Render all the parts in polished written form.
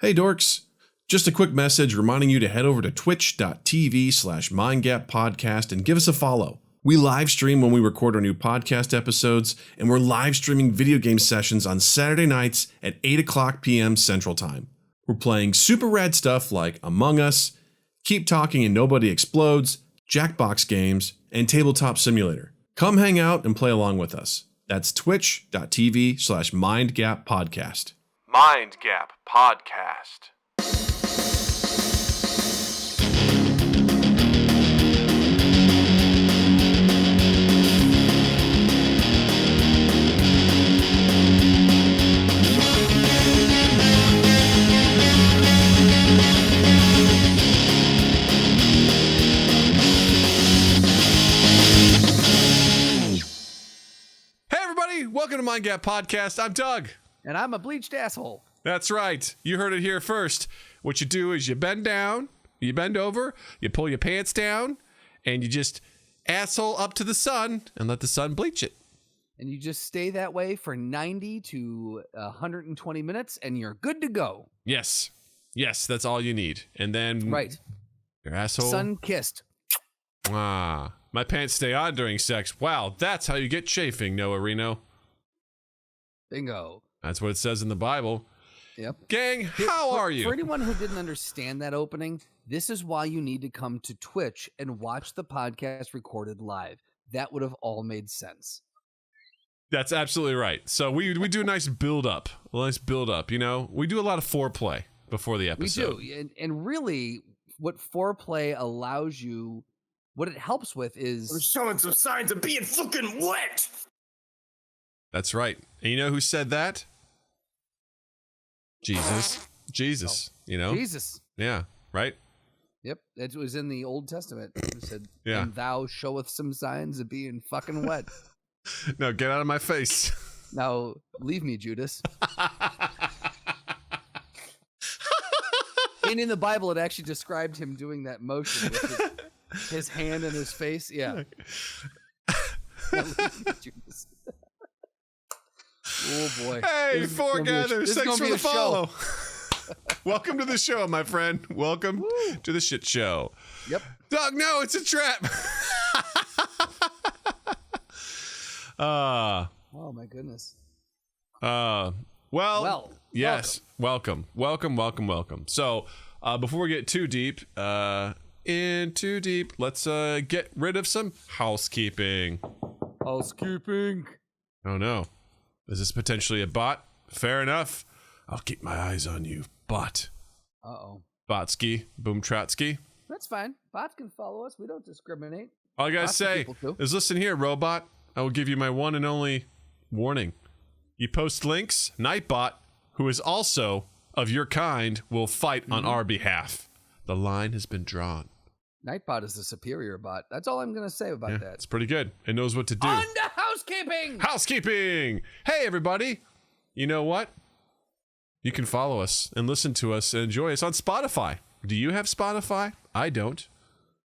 Hey dorks, just a quick message reminding you to head over to twitch.tv/mindgappodcast and give us a follow. We live stream when we record our new podcast episodes, and we're live streaming video game sessions on Saturday nights at 8 o'clock p.m. Central Time. We're playing super rad stuff like Among Us, Keep Talking and Nobody Explodes, Jackbox games, and Tabletop Simulator. Come hang out and play along with us. That's twitch.tv/mindgappodcast. Mind Gap Podcast. Hey everybody, welcome to Mind Gap Podcast. I'm Doug. And I'm a bleached asshole. That's right. You heard it here first. What you do is you bend down, you bend over, you pull your pants down, and you just asshole up to the sun and let the sun bleach it. And you just stay that way for 90 to 120 minutes and you're good to go. Yes. Yes, that's all you need. And then Right. your asshole. Sun kissed. My pants stay on during sex. Wow, that's how you get chafing, Noah Reno. Bingo. That's what it says in the Bible. Yep. Gang, how are you? For anyone who didn't understand that opening, this is why you need to come to Twitch and watch the podcast recorded live. That would have all made sense. That's absolutely right. So we do a nice build up. You know? We do a lot of foreplay before the episode. We do. And really, what foreplay allows you, what it helps with is... We're showing some signs of being fucking wet. That's right. And you know who said that? Jesus, you know? Jesus. Yeah, right? Yep, it was in the Old Testament. It said, Yeah. and thou showeth some signs of being fucking wet. No, get out of my face. Now, leave me, Judas. And in the Bible, it actually described him doing that motion with his hand and his face. Yeah. Now, leave me, Judas. Oh, boy. Hey, foregathers, thanks for the follow. Welcome to the show, my friend. Welcome to the shit show. Yep. Doug, no, it's a trap. Oh, my goodness. Well, yes, welcome. So, before we get too deep, let's get rid of some housekeeping. Housekeeping. Oh no. Is this potentially a bot? Fair enough. I'll keep my eyes on you, bot. Uh-oh. Botsky, Boomtrotsky. That's fine. Bots can follow us. We don't discriminate. All I gotta Lots of say people do. is listen here, robot. I will give you my one and only warning. You post links, Nightbot, who is also of your kind, will fight on our behalf. The line has been drawn. Nightbot is the superior bot. That's all I'm going to say about that. It's pretty good. It knows what to do. On to housekeeping! Housekeeping! Hey, everybody. You know what? You can follow us and listen to us and enjoy us on Spotify. Do you have Spotify? I don't.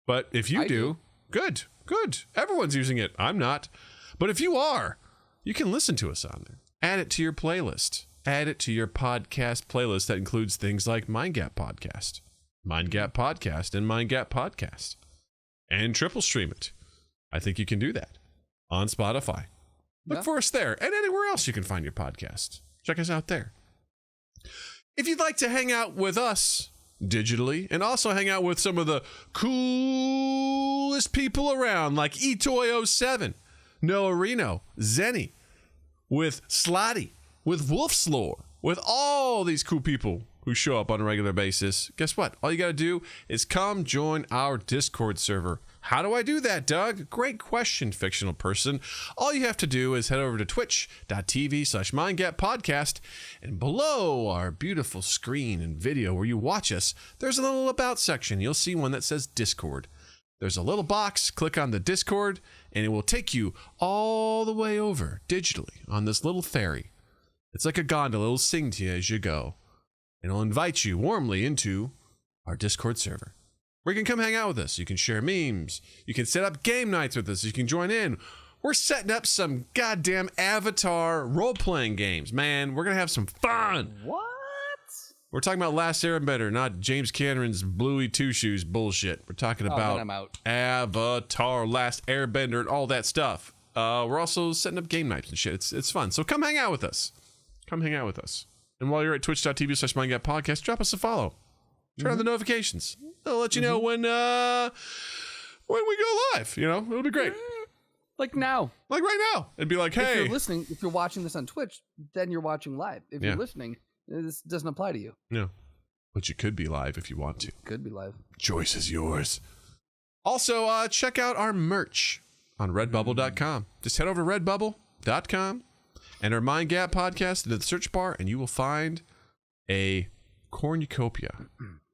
But if you do, good. Everyone's using it. I'm not. But if you are, you can listen to us on there. Add it to your playlist. Add it to your podcast playlist that includes things like Mind Gap Podcast, Mind Gap Podcast, and Mind Gap Podcast. And triple stream it. I think you can do that on Spotify. Look for us there and anywhere else you can find your podcast. Check us out there. If you'd like to hang out with us digitally and also hang out with some of the coolest people around like eToy07, Noah Reno, Zenny, with Slotty, with Wolf's Lore, with all these cool people who show up on a regular basis, guess what? All you got to do is come join our Discord server. How do I do that, Doug? Great question, fictional person. All you have to do is head over to twitch.tv/mindgappodcast, and below our beautiful screen and video where you watch us, there's a little about section. You'll see one that says Discord. There's a little box, click on the Discord, and it will take you all the way over digitally on this little ferry. It's like a gondola. It'll sing to you as you go. And it'll invite you warmly into our Discord server, where you can come hang out with us. You can share memes. You can set up game nights with us. You can join in. We're setting up some goddamn Avatar role-playing games, man. We're going to have some fun. What? We're talking about Last Airbender, not James Cameron's Bluey Two Shoes bullshit. We're talking about I'm out. Avatar, Last Airbender, and all that stuff. We're also setting up game nights and shit. It's fun. So come hang out with us. And while you're at twitch.tv/mindgappodcast, drop us a follow. Turn on the notifications. They'll let you know when we go live. You know, it'll be great. Like now. Like right now. It'd be like, hey. If you're watching this on Twitch, then you're watching live. If you're listening, this doesn't apply to you. No. But you could be live if you want to. Could be live. Choice is yours. Also, check out our merch on redbubble.com. Just head over to redbubble.com, enter Mind Gap Podcast into the search bar, and you will find a cornucopia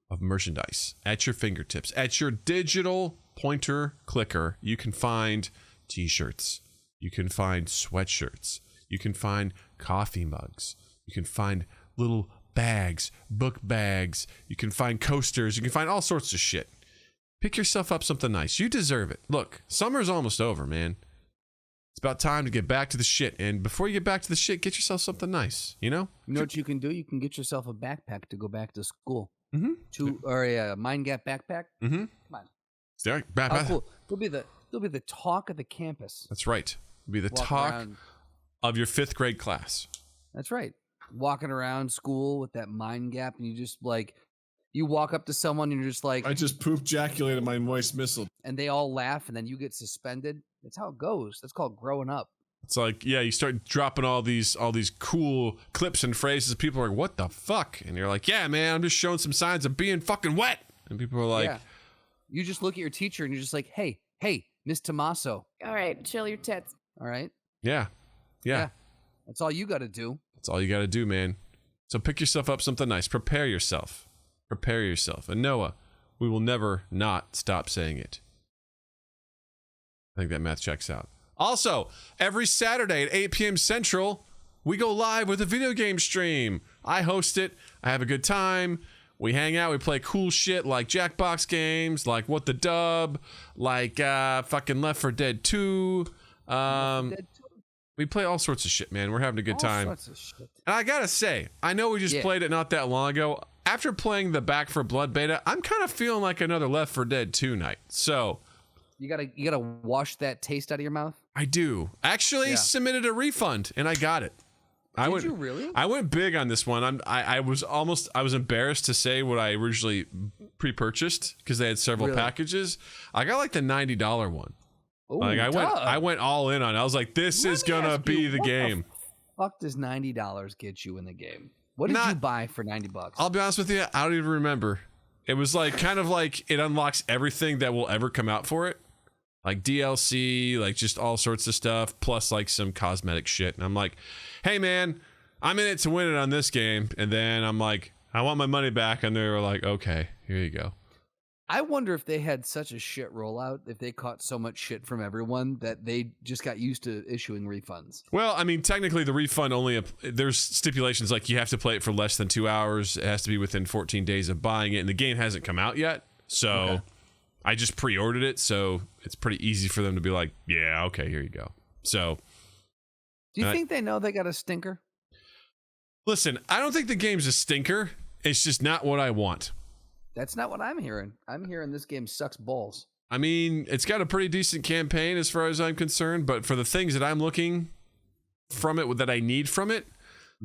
of merchandise at your fingertips. At your digital pointer clicker, you can find t-shirts. You can find sweatshirts. You can find coffee mugs. You can find little bags, book bags. You can find coasters. You can find all sorts of shit. Pick yourself up something nice. You deserve it. Look, summer's almost over, man. It's about time to get back to the shit. And before you get back to the shit, get yourself something nice, you know? You know what you can do? You can get yourself a backpack to go back to school. Mm-hmm. Or a Mind Gap backpack. Mm-hmm. Come on. How cool. They'll be the talk of the campus. That's right. It'll be the talk of your 5th grade class. That's right. Walking around school with that Mind Gap, and you just like, you walk up to someone and you're just like, I just poop ejaculated my moist missile. And they all laugh, and then you get suspended. That's how it goes. That's called growing up. It's like, yeah, you start dropping all these cool clips and phrases. People are like, what the fuck? And you're like, yeah, man, I'm just showing some signs of being fucking wet. And people are like, you just look at your teacher and you're just like, hey, Miss Tommaso. All right, chill your tits. All right. Yeah. That's all you got to do. That's all you got to do, man. So pick yourself up something nice. Prepare yourself. And Noah, we will never not stop saying it. I think that math checks out. Also, every Saturday at 8 p.m. Central, we go live with a video game stream. I host it. I have a good time. We hang out. We play cool shit like Jackbox games, like What the Dub, like fucking Left 4 Dead 2. We play all sorts of shit, man. We're having a good time. All sorts of shit. And I gotta say, I know we just played it not that long ago. After playing the Back 4 Blood beta, I'm kind of feeling like another Left 4 Dead 2 night. So you gotta wash that taste out of your mouth. I do. Actually submitted a refund and I got it. Did you really? I went big on this one. I was embarrassed to say what I originally pre-purchased because they had several packages. I got like the $90 one. Ooh, like I went all in on it. I was like, this is gonna be the game. What the fuck does $90 get you in the game? What did you buy for $90? I'll be honest with you, I don't even remember. It was like kind of like it unlocks everything that will ever come out for it. Like DLC, like just all sorts of stuff, plus like some cosmetic shit. And I'm like, hey man, I'm in it to win it on this game. And then I'm like, I want my money back. And they were like, okay, here you go. I wonder if they had such a shit rollout, if they caught so much shit from everyone that they just got used to issuing refunds. Well, I mean, technically the refund only, there's stipulations like you have to play it for less than 2 hours. It has to be within 14 days of buying it. And the game hasn't come out yet. So I just pre-ordered it. So it's pretty easy for them to be like, yeah, okay, here you go. So. Do you think they know they got a stinker? Listen, I don't think the game's a stinker. It's just not what I want. That's not what I'm hearing. I'm hearing this game sucks balls. I mean, it's got a pretty decent campaign as far as I'm concerned, but for the things that I'm looking from it, that I need from it,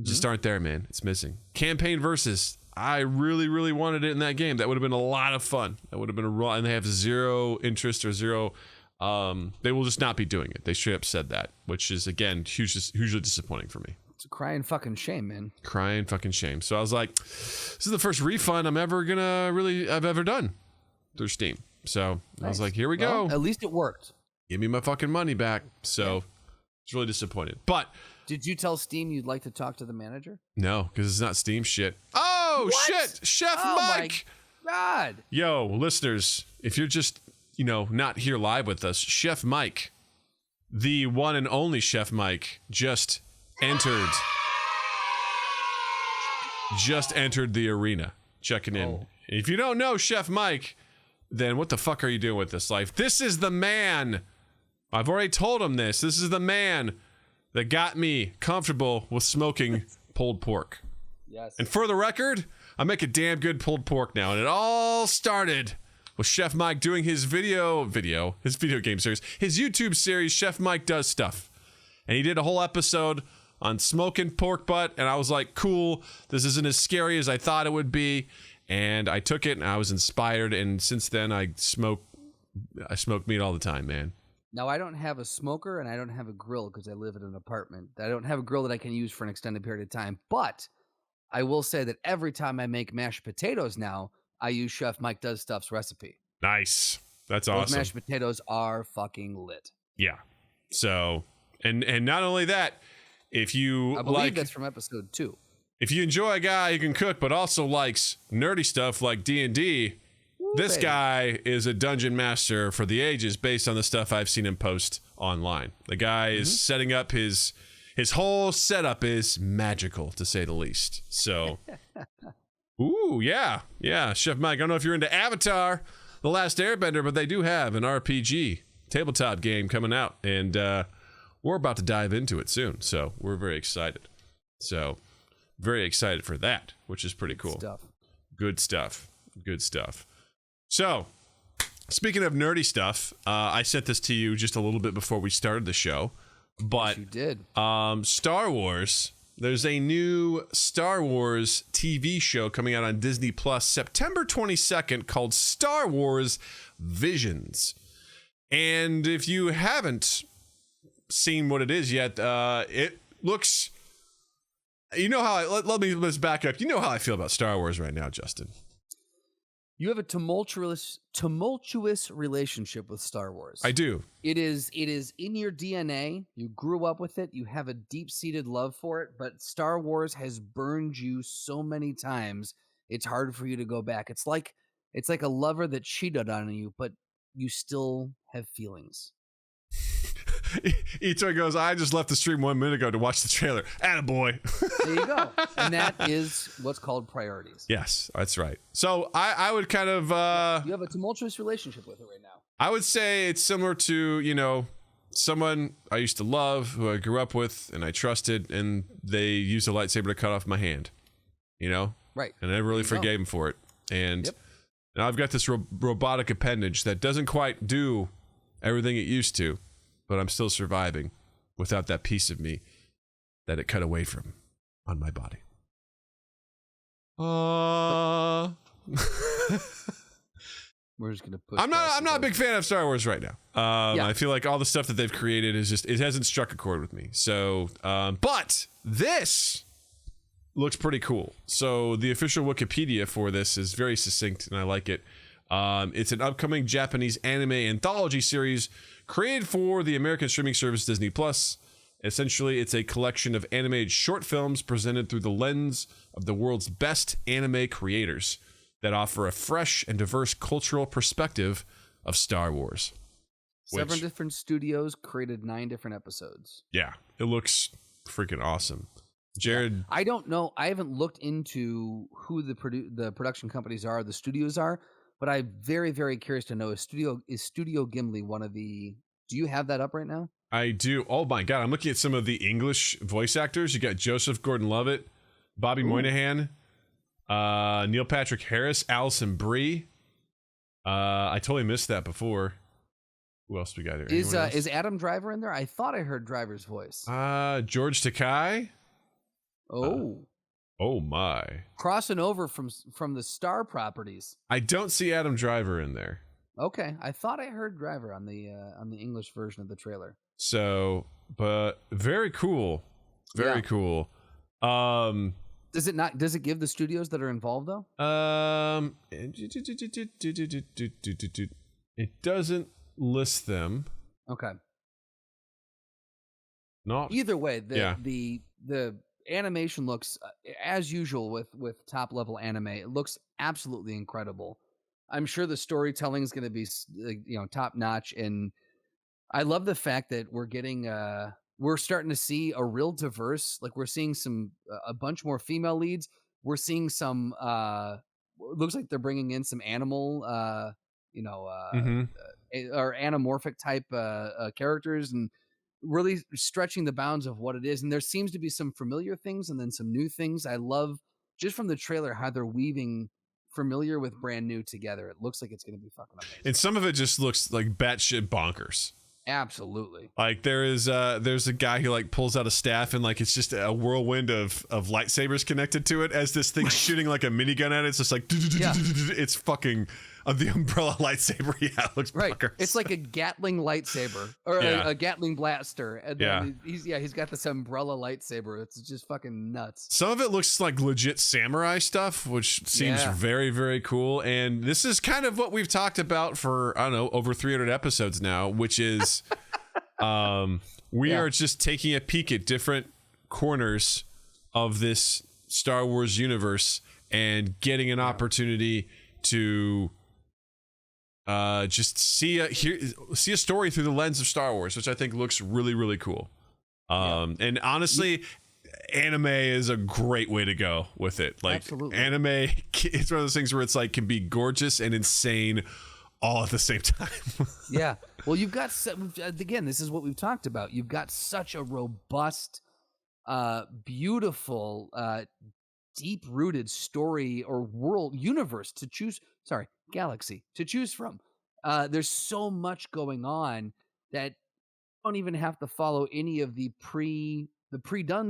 just aren't there, man. It's missing. Campaign versus, I really, really wanted it in that game. That would have been a lot of fun. That would have been and they have zero interest or zero. They will just not be doing it. They straight up said that, which is, again, hugely disappointing for me. It's a crying fucking shame, man. Crying fucking shame. So I was like, this is the first refund I've ever done through Steam. So I was like, here we go. At least it worked. Give me my fucking money back. So it's really disappointed. But did you tell Steam you'd like to talk to the manager? No, because it's not Steam shit. Oh, shit. Chef Mike. My God. Yo, listeners, if you're just, not here live with us, Chef Mike, the one and only Chef Mike, just entered the arena, checking in. If you don't know Chef Mike, then what the fuck are you doing with this life? This is the man. I've already told him this. This is the man that got me comfortable with smoking pulled pork. Yes. And for the record, I make a damn good pulled pork now, and it all started with Chef Mike doing his video game series, his YouTube series, Chef Mike Does Stuff. And he did a whole episode on smoking pork butt, and I was like, cool, this isn't as scary as I thought it would be. And I took it, and I was inspired, and since then I smoke meat all the time, man. Now, I don't have a smoker, and I don't have a grill because I live in an apartment. I don't have a grill that I can use for an extended period of time, but I will say that every time I make mashed potatoes now, I use Chef Mike Does Stuff's recipe. Nice. That's Those awesome. mashed potatoes are fucking lit. Yeah. So, and not only that, if you I believe like, that's from episode 2. if you enjoy a guy who can cook but also likes nerdy stuff like D&D, this guy is a dungeon master for the ages based on the stuff I've seen him post online. The guy is setting up his whole setup is magical, to say the least. So, ooh, yeah. Chef Mike, I don't know if you're into Avatar, The Last Airbender, but they do have an RPG tabletop game coming out, and we're about to dive into it soon. So we're very excited. So very excited for that, which is pretty cool. Good stuff. So, speaking of nerdy stuff, I sent this to you just a little bit before we started the show, but Yes, you did. Star Wars. There's a new Star Wars TV show coming out on Disney Plus September 22nd called Star Wars Visions. And if you haven't seen what it is yet, it looks. You know how let's back up. You know how I feel about Star Wars right now, Justin. You have a tumultuous relationship with Star Wars. I do. It is in your DNA. You grew up with it. You have a deep-seated love for it, but Star Wars has burned you so many times. It's hard for you to go back. It's like a lover that cheated on you, but you still have feelings. Ito goes, I just left the stream 1 minute ago to watch the trailer. Attaboy. There you go. And that is what's called priorities. Yes, that's right. So I would kind of... You have a tumultuous relationship with it right now. I would say it's similar to, someone I used to love, who I grew up with, and I trusted, and they used a lightsaber to cut off my hand. Right. And I really forgave him for it. And now I've got this robotic appendage that doesn't quite do everything it used to, but I'm still surviving without that piece of me that it cut away from on my body. We're just gonna put. I'm not a big fan of Star Wars right now. I feel like all the stuff that they've created is it hasn't struck a chord with me. So, but this looks pretty cool. So the official Wikipedia for this is very succinct, and I like it. It's an upcoming Japanese anime anthology series created for the American streaming service Disney Plus. Essentially, it's a collection of animated short films presented through the lens of the world's best anime creators that offer a fresh and diverse cultural perspective of Star Wars. 7 different studios created 9 different episodes. Yeah, it looks freaking awesome. Jared, I don't know. I haven't looked into who the production companies are, the studios are, but I'm very, very curious to know, is Studio Gimli one of the... Do you have that up right now? I do. Oh my God, I'm looking at some of the English voice actors. You got Joseph Gordon-Levitt, Bobby Moynihan, Neil Patrick Harris, Alison Brie. I totally missed that before. Who else we got here? Is Adam Driver in there? I thought I heard Driver's voice. George Takei. Oh my! Crossing over from the Star properties. I don't see Adam Driver in there. Okay, I thought I heard Driver on the English version of the trailer. So, but very cool, very cool. Does it give the studios that are involved though? It doesn't list them. Okay. Not either way. The animation looks as usual with top level anime. It looks absolutely incredible. I'm sure the storytelling is going to be top notch, and I love the fact that we're starting to see a real diverse. Like we're seeing a bunch more female leads. We're seeing some. Looks like they're bringing in some animal, or anamorphic type characters, and really stretching the bounds of what it is. And there seems to be some familiar things and then some new things. I love just from the trailer, how they're weaving familiar with brand new together. It looks like it's going to be fucking amazing. And some of it just looks like batshit bonkers. Absolutely. Like there's a guy who like pulls out a staff and like it's just a whirlwind of lightsabers connected to it as this thing's shooting like a minigun at it. It's just like it's fucking the umbrella lightsaber. Yeah, it looks bonkers. It's like a Gatling lightsaber or a Gatling blaster. And then he's got this umbrella lightsaber. It's just fucking nuts. Some of it looks like legit samurai stuff, which seems very, very cool. And this is kind of what we've talked about for, I don't know, over 300 episodes now, which is we are just taking a peek at different corners of this Star Wars universe and getting an opportunity to just see a story through the lens of Star Wars, which I think looks really, really cool. And honestly, anime is a great way to go with it. Like Absolutely. Anime, it's one of those things where it's like can be gorgeous and insane all at the same time. Yeah. Well, you've got, again, this is what we've talked about. You've got such a robust, beautiful, deep-rooted story or world universe to choose. Sorry, galaxy to choose from. There's so much going on that you don't even have to follow any of the pre-done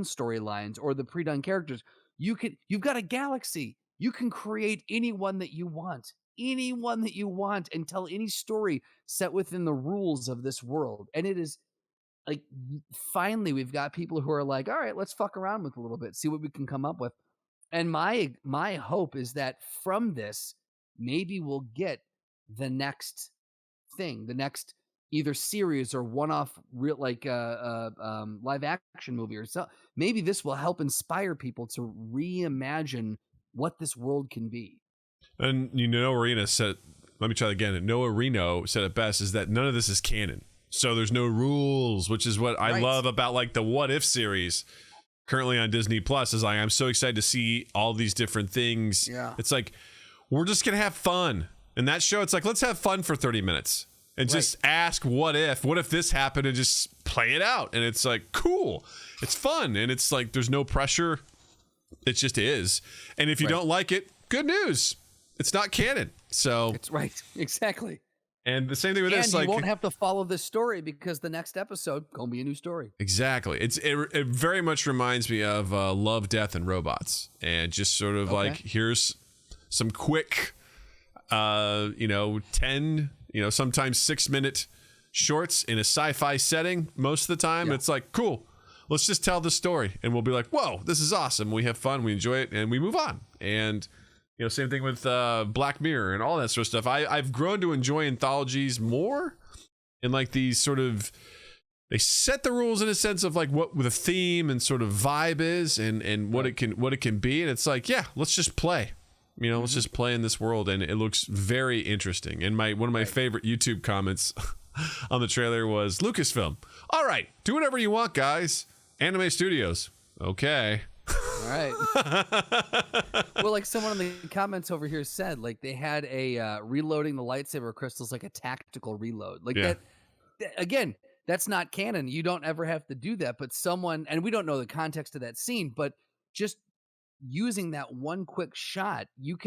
storylines or the pre-done characters. You've got a galaxy. You can create anyone that you want, and tell any story set within the rules of this world. And it is like, finally, we've got people who are like, all right, let's fuck around with a little bit, see what we can come up with. And my hope is that from this, maybe we'll get the next thing, the next either series or one-off real live action movie or so. Maybe this will help inspire people to reimagine what this world can be. And Noah Reno said, let me try that again. Noah Reno said it best, is that none of this is canon. So there's no rules, which is what I love about like the What If series currently on Disney Plus. Is I'm so excited to see all these different things. Yeah. It's like, we're just going to have fun. And that show, it's like, let's have fun for 30 minutes and just ask what if this happened, and just play it out. And it's like, cool. It's fun. And it's like, there's no pressure. It just is. And if you don't like it, good news. It's not canon. So it's right. Exactly. And the same thing with this. You like, won't have to follow this story because the next episode gonna be a new story. Exactly. It very much reminds me of Love, Death, and Robots. And just sort of like, here's some quick 10, sometimes 6-minute shorts in a sci-fi setting most of the time. It's like, cool, let's just tell the story, and we'll be like, whoa, this is awesome. We have fun, we enjoy it, and we move on. And same thing with Black Mirror and all that sort of stuff. I've grown to enjoy anthologies more, and like these sort of, they set the rules in a sense of like what the theme and sort of vibe is, and what it can be. And it's like, yeah, let's just play. Let's just play in this world, and it looks very interesting. And one of my favorite YouTube comments on the trailer was Lucasfilm. All right, do whatever you want, guys. Anime Studios. Okay. All right. Well, like someone in the comments over here said, like they had a reloading the lightsaber crystals like a tactical reload. Like that again, that's not canon. You don't ever have to do that. But someone, and we don't know the context of that scene, but just using that one quick shot, you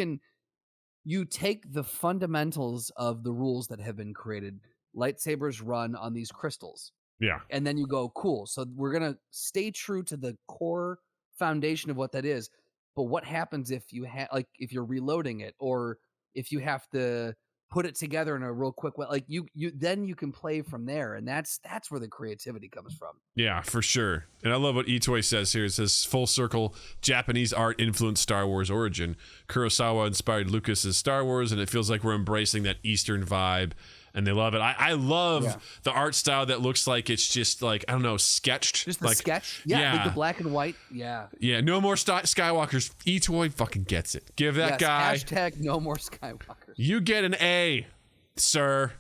take the fundamentals of the rules that have been created. Lightsabers run on these crystals. Yeah. And then you go, cool. So we're going to stay true to the core foundation of what that is. But what happens if if you're reloading it, or if you have to put it together in a real quick way? Like you then you can play from there, and that's where the creativity comes from. Yeah, for sure. And I love what Itoy says here. It says, full circle, Japanese art influenced Star Wars origin. Kurosawa inspired Lucas's Star Wars, and it feels like we're embracing that Eastern vibe. And they love it. I love the art style that looks like it's just like, I don't know, sketched. Just the sketch? Yeah, like the black and white. Yeah. Yeah, no more Skywalkers. Itoy fucking gets it. Give that guy. Hashtag no more Skywalkers. You get an A, sir.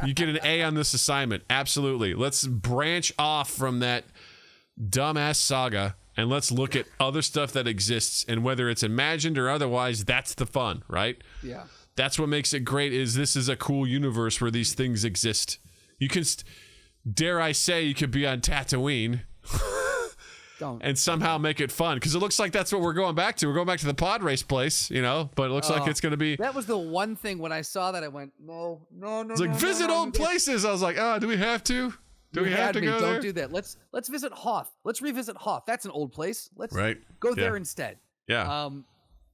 You get an A on this assignment. Absolutely. Let's branch off from that dumbass saga, and let's look at other stuff that exists. And whether it's imagined or otherwise, that's the fun, right? Yeah. That's what makes it great, is this is a cool universe where these things exist. You can, dare I say, you could be on Tatooine Don't. and somehow make it fun, because it looks like that's what we're going back to. We're going back to the pod race place, but it looks like it's going to be. That was the one thing when I saw that I went, no. It's like visit old places. I was like, do we have to? Do we have to go there? Don't do that. Let's visit Hoth. Let's revisit Hoth. That's an old place. Let's go there instead. Yeah.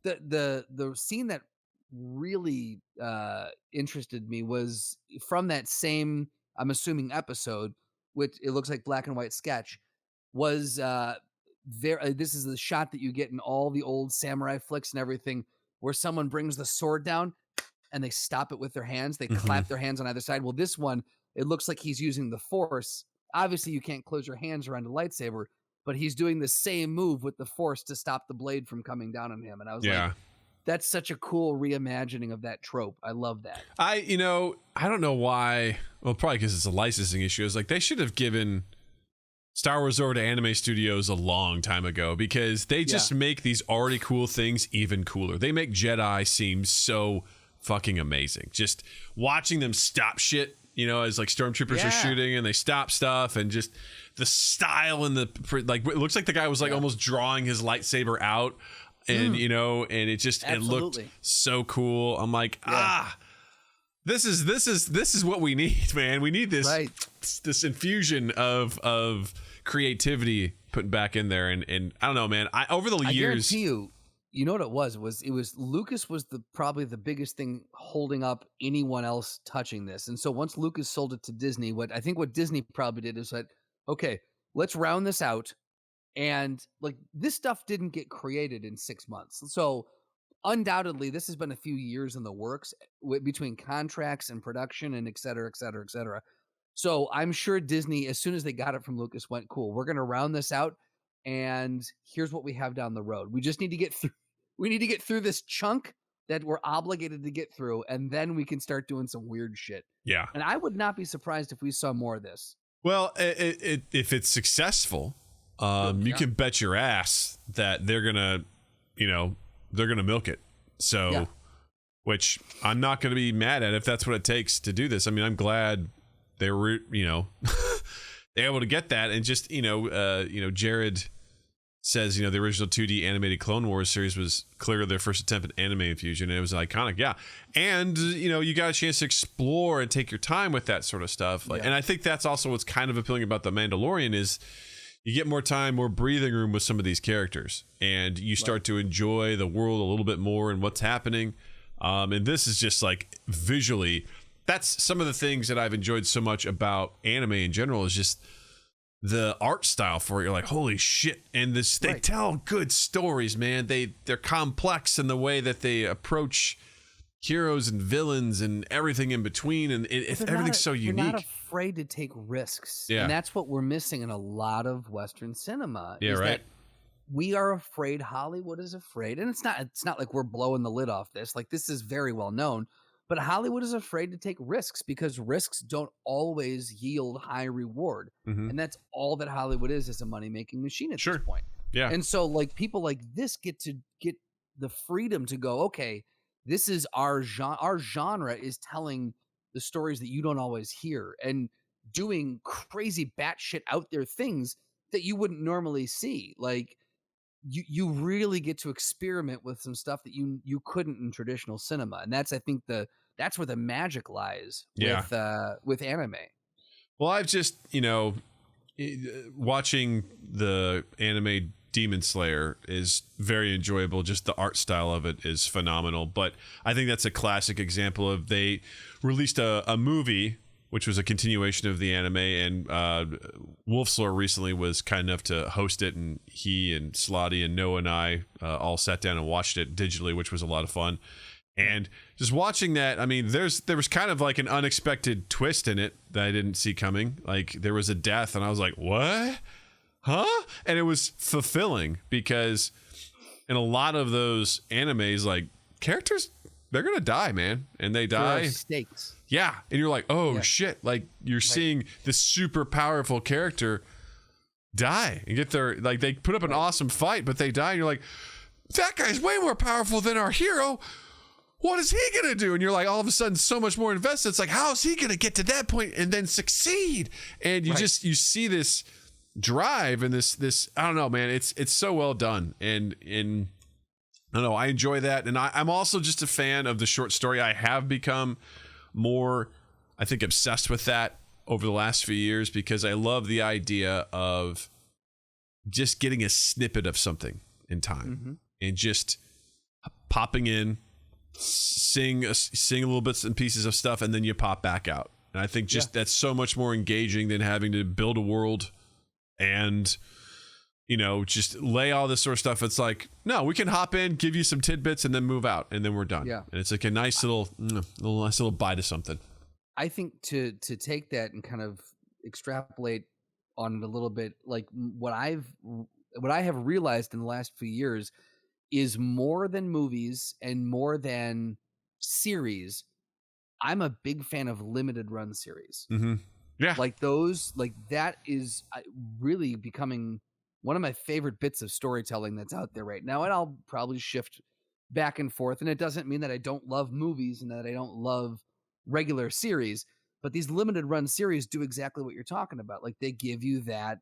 The scene that really interested me was from that same, I'm assuming, episode, which it looks like black and white sketch, was there. This is the shot that you get in all the old samurai flicks and everything, where someone brings the sword down and they stop it with their hands. They clap their hands on either side. Well, this one, it looks like he's using the force. Obviously, you can't close your hands around a lightsaber, but he's doing the same move with the force to stop the blade from coming down on him. And I was like, that's such a cool reimagining of that trope. I love that. I don't know why. Well, probably because it's a licensing issue. It's like they should have given Star Wars over to Anime Studios a long time ago, because they just make these already cool things even cooler. They make Jedi seem so fucking amazing. Just watching them stop shit, as like stormtroopers are shooting and they stop stuff, and just the style and it looks like the guy was like almost drawing his lightsaber out. And and it looked so cool. I'm like, this is what we need, man. We need this infusion of creativity put back in there. And I don't know, man. Over the years, I guarantee you know what it was Lucas was probably the biggest thing holding up anyone else touching this. And so once Lucas sold it to Disney, what Disney probably did is that, okay, let's round this out. And like, this stuff didn't get created in 6 months. So undoubtedly, this has been a few years in the works between contracts and production and et cetera, et cetera, et cetera. So I'm sure Disney, as soon as they got it from Lucas, went, cool, we're going to round this out. And here's what we have down the road. We just need to get through. We need to get through this chunk that we're obligated to get through. And then we can start doing some weird shit. Yeah. And I would not be surprised if we saw more of this. Well, if it's successful, you can bet your ass that they're gonna milk it. So, which I'm not gonna be mad at if that's what it takes to do this. I mean, I'm glad they were, they're able to get that. And just, Jared says, the original 2D animated Clone Wars series was clearly their first attempt at anime infusion, and it was iconic. Yeah. And, you got a chance to explore and take your time with that sort of stuff. And I think that's also what's kind of appealing about The Mandalorian is you get more time, more breathing room with some of these characters, and you start to enjoy the world a little bit more and what's happening. And this is just like visually, that's some of the things that I've enjoyed so much about anime in general, is just the art style for it. You're like, holy shit. And they tell good stories, man. They're complex in the way that they approach heroes and villains and everything in between, and everything's so unique. They're not afraid to take risks, and that's what we're missing in a lot of Western cinema. That we are afraid. Hollywood is afraid, and it's not like we're blowing the lid off this. Like, this is very well known, but Hollywood is afraid to take risks because risks don't always yield high reward, and that's all that Hollywood is a money making machine at this point. Yeah, and so like people like this get the freedom to go, okay, this is our genre. Our genre is telling the stories that you don't always hear and doing crazy batshit out there things that you wouldn't normally see. Like you really get to experiment with some stuff that you couldn't in traditional cinema. And that's, I think that's where the magic lies with anime. Well, I've just, watching the anime Demon Slayer is very enjoyable. Just the art style of it is phenomenal. But I think that's a classic example of, they released a movie which was a continuation of the anime, and Wolfslore recently was kind enough to host it, and he and Slotty and Noah and I all sat down and watched it digitally, which was a lot of fun. And just watching that, I mean, there was kind of like an unexpected twist in it that I didn't see coming. Like, there was a death, and I was like, what? Huh? And it was fulfilling, because in a lot of those animes, like, characters, they're gonna die, man, and they die. There are stakes. Yeah, and you're like, oh shit! Like, you're seeing this super powerful character die and get their, like, they put up an awesome fight, but they die, and you're like, that guy's way more powerful than our hero. What is he gonna do? And you're like, all of a sudden, so much more invested. It's like, how is he gonna get to that point and then succeed? And you you see this drive and this I don't know, man. It's so well done, and I don't know, I enjoy that, and I'm also just a fan of the short story. I have become more, I think, obsessed with that over the last few years because I love the idea of just getting a snippet of something in time and just popping in, sing a little bits and pieces of stuff, and then you pop back out. And I think just that's so much more engaging than having to build a world and, you know, just lay all this sort of stuff. It's like, no, we can hop in, give you some tidbits, and then move out, and then we're done. Yeah. And it's like a nice nice little bite of something. I think to take that and kind of extrapolate on it a little bit, like what I have realized in the last few years is more than movies and more than series. I'm a big fan of limited run series. Yeah. Like those, like that is really becoming one of my favorite bits of storytelling that's out there right now. And I'll probably shift back and forth. And it doesn't mean that I don't love movies and that I don't love regular series, but these limited run series do exactly what you're talking about. Like they give you that,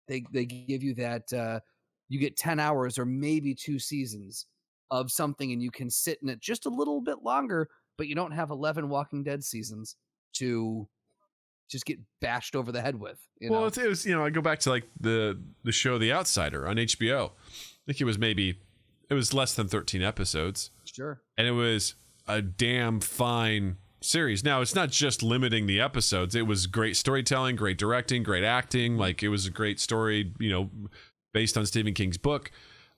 they give you that, you get 10 hours or maybe 2 seasons of something and you can sit in it just a little bit longer, but you don't have 11 Walking Dead seasons to just get bashed over the head with. You know? It was, you know, I go back to like the show The Outsider on HBO. I think it was less than 13 episodes. Sure. And it was a damn fine series. Now, it's not just limiting the episodes. It was great storytelling, great directing, great acting. Like it was a great story, you know, based on Stephen King's book.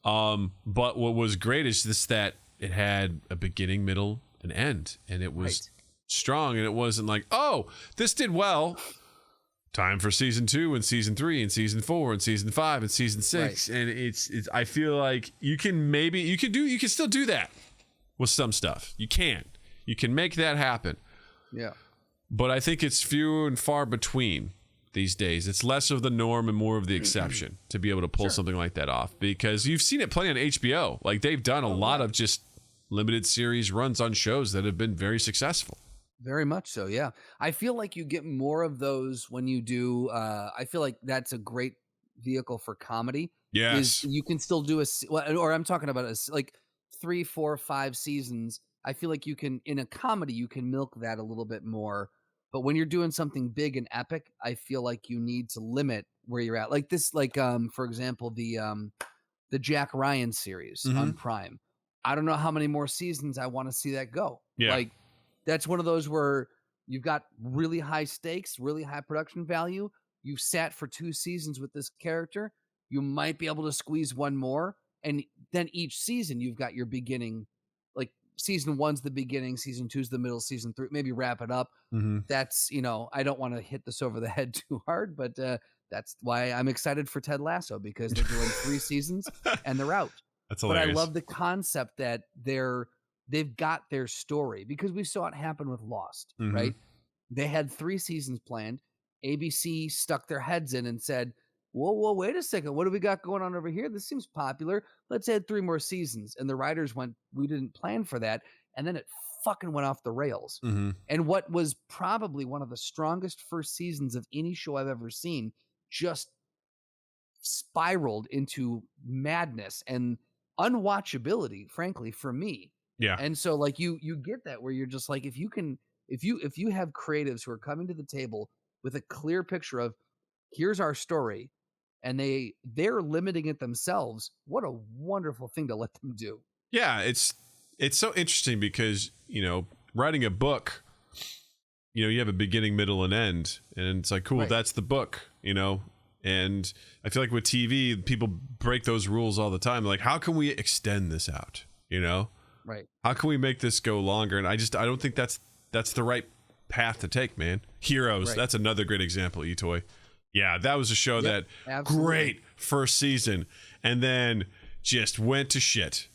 But what was great is just that it had a beginning, middle, and end, and it was strong, and it wasn't like, oh, this did well, time for season 2 and season 3 and season 4 and season 5 and season 6. And it's I feel like you can still do that with some stuff. You can make that happen. Yeah. But I think it's few and far between these days. It's less of the norm and more of the exception to be able to pull something like that off, because you've seen it plenty on HBO. Like they've done a lot of just limited series runs on shows that have been very successful. Very much so. Yeah. I feel like you get more of those when you do. I feel like that's a great vehicle for comedy. Yes. You can still do or I'm talking about like 3, 4, 5 seasons. I feel like you can, in a comedy, you can milk that a little bit more. But when you're doing something big and epic, I feel like you need to limit where you're at. Like this, for example, the Jack Ryan series on Prime. I don't know how many more seasons I want to see that go. Yeah. Like that's one of those where you've got really high stakes, really high production value. You've sat for 2 seasons with this character. You might be able to squeeze one more. And then each season you've got your beginning, like season 1's the beginning, season 2's the middle, season 3, maybe wrap it up. That's, you know, I don't want to hit this over the head too hard, but that's why I'm excited for Ted Lasso, because they're doing 3 seasons and they're out. That's hilarious. But I love the concept that they've got their story, because we saw it happen with Lost, right? They had 3 seasons planned. ABC stuck their heads in and said, whoa, wait a second. What do we got going on over here? This seems popular. Let's add 3 more seasons. And the writers went, we didn't plan for that. And then it fucking went off the rails. And what was probably one of the strongest first seasons of any show I've ever seen just spiraled into madness and unwatchability, frankly, for me. Yeah. And so like you get that where you're just like, if you have creatives who are coming to the table with a clear picture of here's our story, and they're limiting it themselves, what a wonderful thing to let them do. Yeah, it's so interesting because, you know, writing a book, you know, you have a beginning, middle, and end, and it's like, cool, that's the book, you know. And I feel like with TV, people break those rules all the time. Like, how can we extend this out? You know, right? How can we make this go longer? And I don't think that's the right path to take, man. Heroes, that's another great example. Etoy, yeah, that was a show that great first season, and then just went to shit.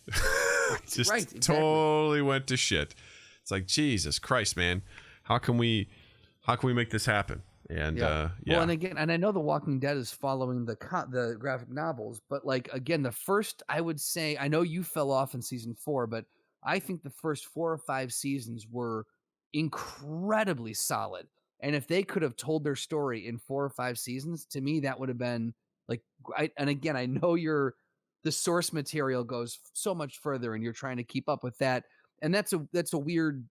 Just totally went to shit. It's like, Jesus Christ, man, how can we make this happen? And well, and again, and I know The Walking Dead is following the graphic novels, but like again, the first, I would say, I know you fell off in season 4, but I think the first 4 or 5 seasons were incredibly solid, And if they could have told their story in 4 or 5 seasons, to me, that would have been like, and again, I know the source material goes so much further and you're trying to keep up with that. And that's a weird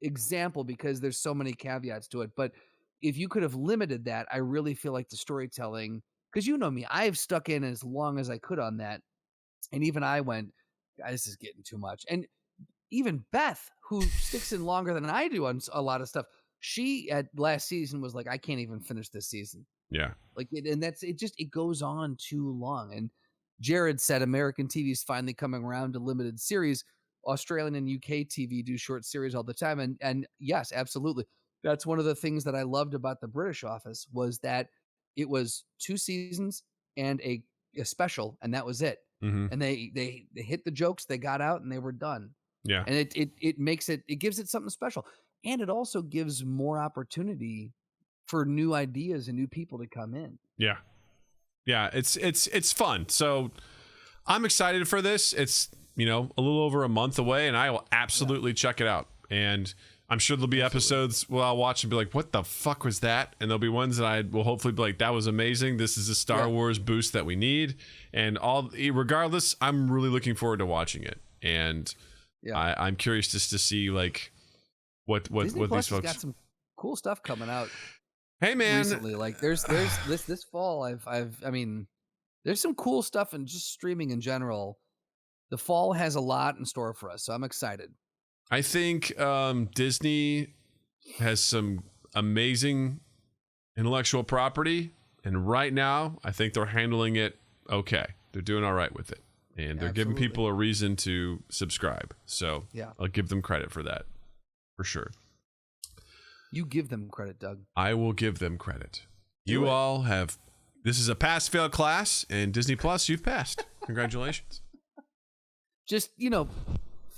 example because there's so many caveats to it. But if you could have limited that, I really feel like the storytelling, because you know me, I've stuck in as long as I could on that. And even I went, "God, this is getting too much." And even Beth, who sticks in longer than I do on a lot of stuff, she at last season was like, I can't even finish this season. Yeah. Like, and it goes on too long. And Jared said American TV is finally coming around to limited series. Australian and UK TV do short series all the time. And yes, absolutely. That's one of the things that I loved about the British Office was that it was 2 seasons and a special, and that was it. Mm-hmm. And they hit the jokes, they got out, and they were done. Yeah. And it gives it something special. And it also gives more opportunity for new ideas and new people to come in. Yeah. Yeah, it's fun. So I'm excited for this. It's, a little over a month away, and I will absolutely check it out. And I'm sure there'll be episodes where I'll watch and be like, what the fuck was that? And there'll be ones that I will hopefully be like, that was amazing. This is a Star Wars boost that we need. And regardless, I'm really looking forward to watching it. And I'm curious just to see like what Disney Plus these folks has got some cool stuff coming out. Hey man, recently, like there's this fall, I mean, there's some cool stuff and just streaming in general. The fall has a lot in store for us, so I'm excited. I think Disney has some amazing intellectual property, and right now, I think they're handling it okay. They're doing all right with it, and they're giving people a reason to subscribe. So I'll give them credit for that, for sure. You give them credit, Doug. I will give them credit. You all have. This is a pass-fail class, and Disney Plus, you've passed. Congratulations. Just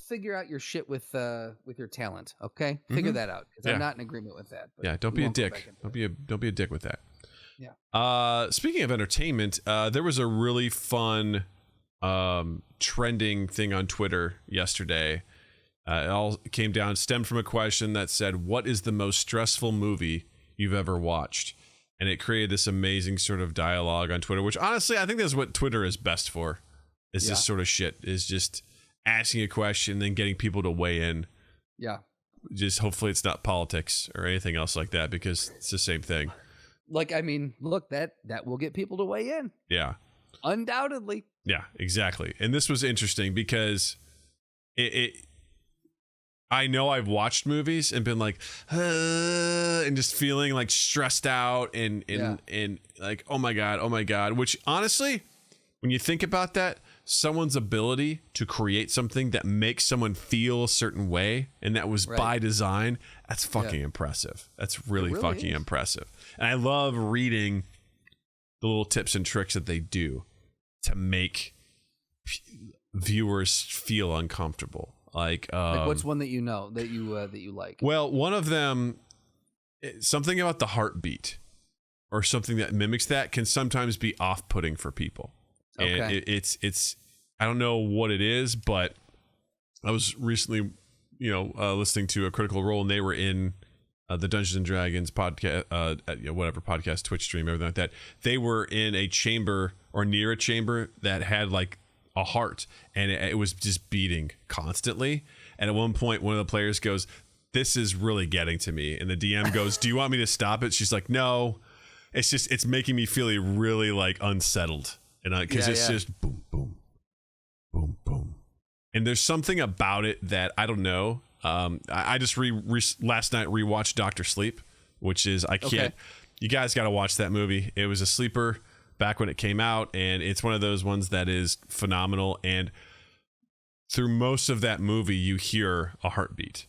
figure out your shit with your talent, okay? Figure that out, because I'm not in agreement with that. Yeah, don't be a dick. Don't be a dick with that. Yeah. Speaking of entertainment, there was a really fun trending thing on Twitter yesterday. It all stemmed from a question that said, "What is the most stressful movie you've ever watched?" And it created this amazing sort of dialogue on Twitter, which honestly I think that's what Twitter is best for. Is this sort of shit, is just asking a question and then getting people to weigh in. Yeah. Just hopefully it's not politics or anything else like that, because it's the same thing. Like, I mean, look, that will get people to weigh in. Yeah. Undoubtedly. Yeah, exactly. And this was interesting because I know I've watched movies and been like, and just feeling like stressed out and like, oh my God, which honestly, when you think about that, someone's ability to create something that makes someone feel a certain way, and that was by design, that's fucking impressive. That's really fucking impressive. And I love reading the little tips and tricks that they do to make viewers feel uncomfortable. Like what's one that you like? Well, one of them, something about the heartbeat or something that mimics that can sometimes be off-putting for people. Okay. And it's I don't know what it is, but I was recently, listening to a Critical Role, and they were in the Dungeons and Dragons podcast, whatever podcast, Twitch stream, everything like that. They were in a chamber or near a chamber that had like a heart, and it was just beating constantly. And at one point, one of the players goes, "This is really getting to me." And the DM goes, "Do you want me to stop it?" She's like, "No, it's making me feel really like unsettled." And because it's just boom, boom, boom, boom. And there's something about it that I don't know. I just last night rewatched Dr. Sleep, which is you guys got to watch that movie. It was a sleeper back when it came out, and it's one of those ones that is phenomenal. And through most of that movie, you hear a heartbeat,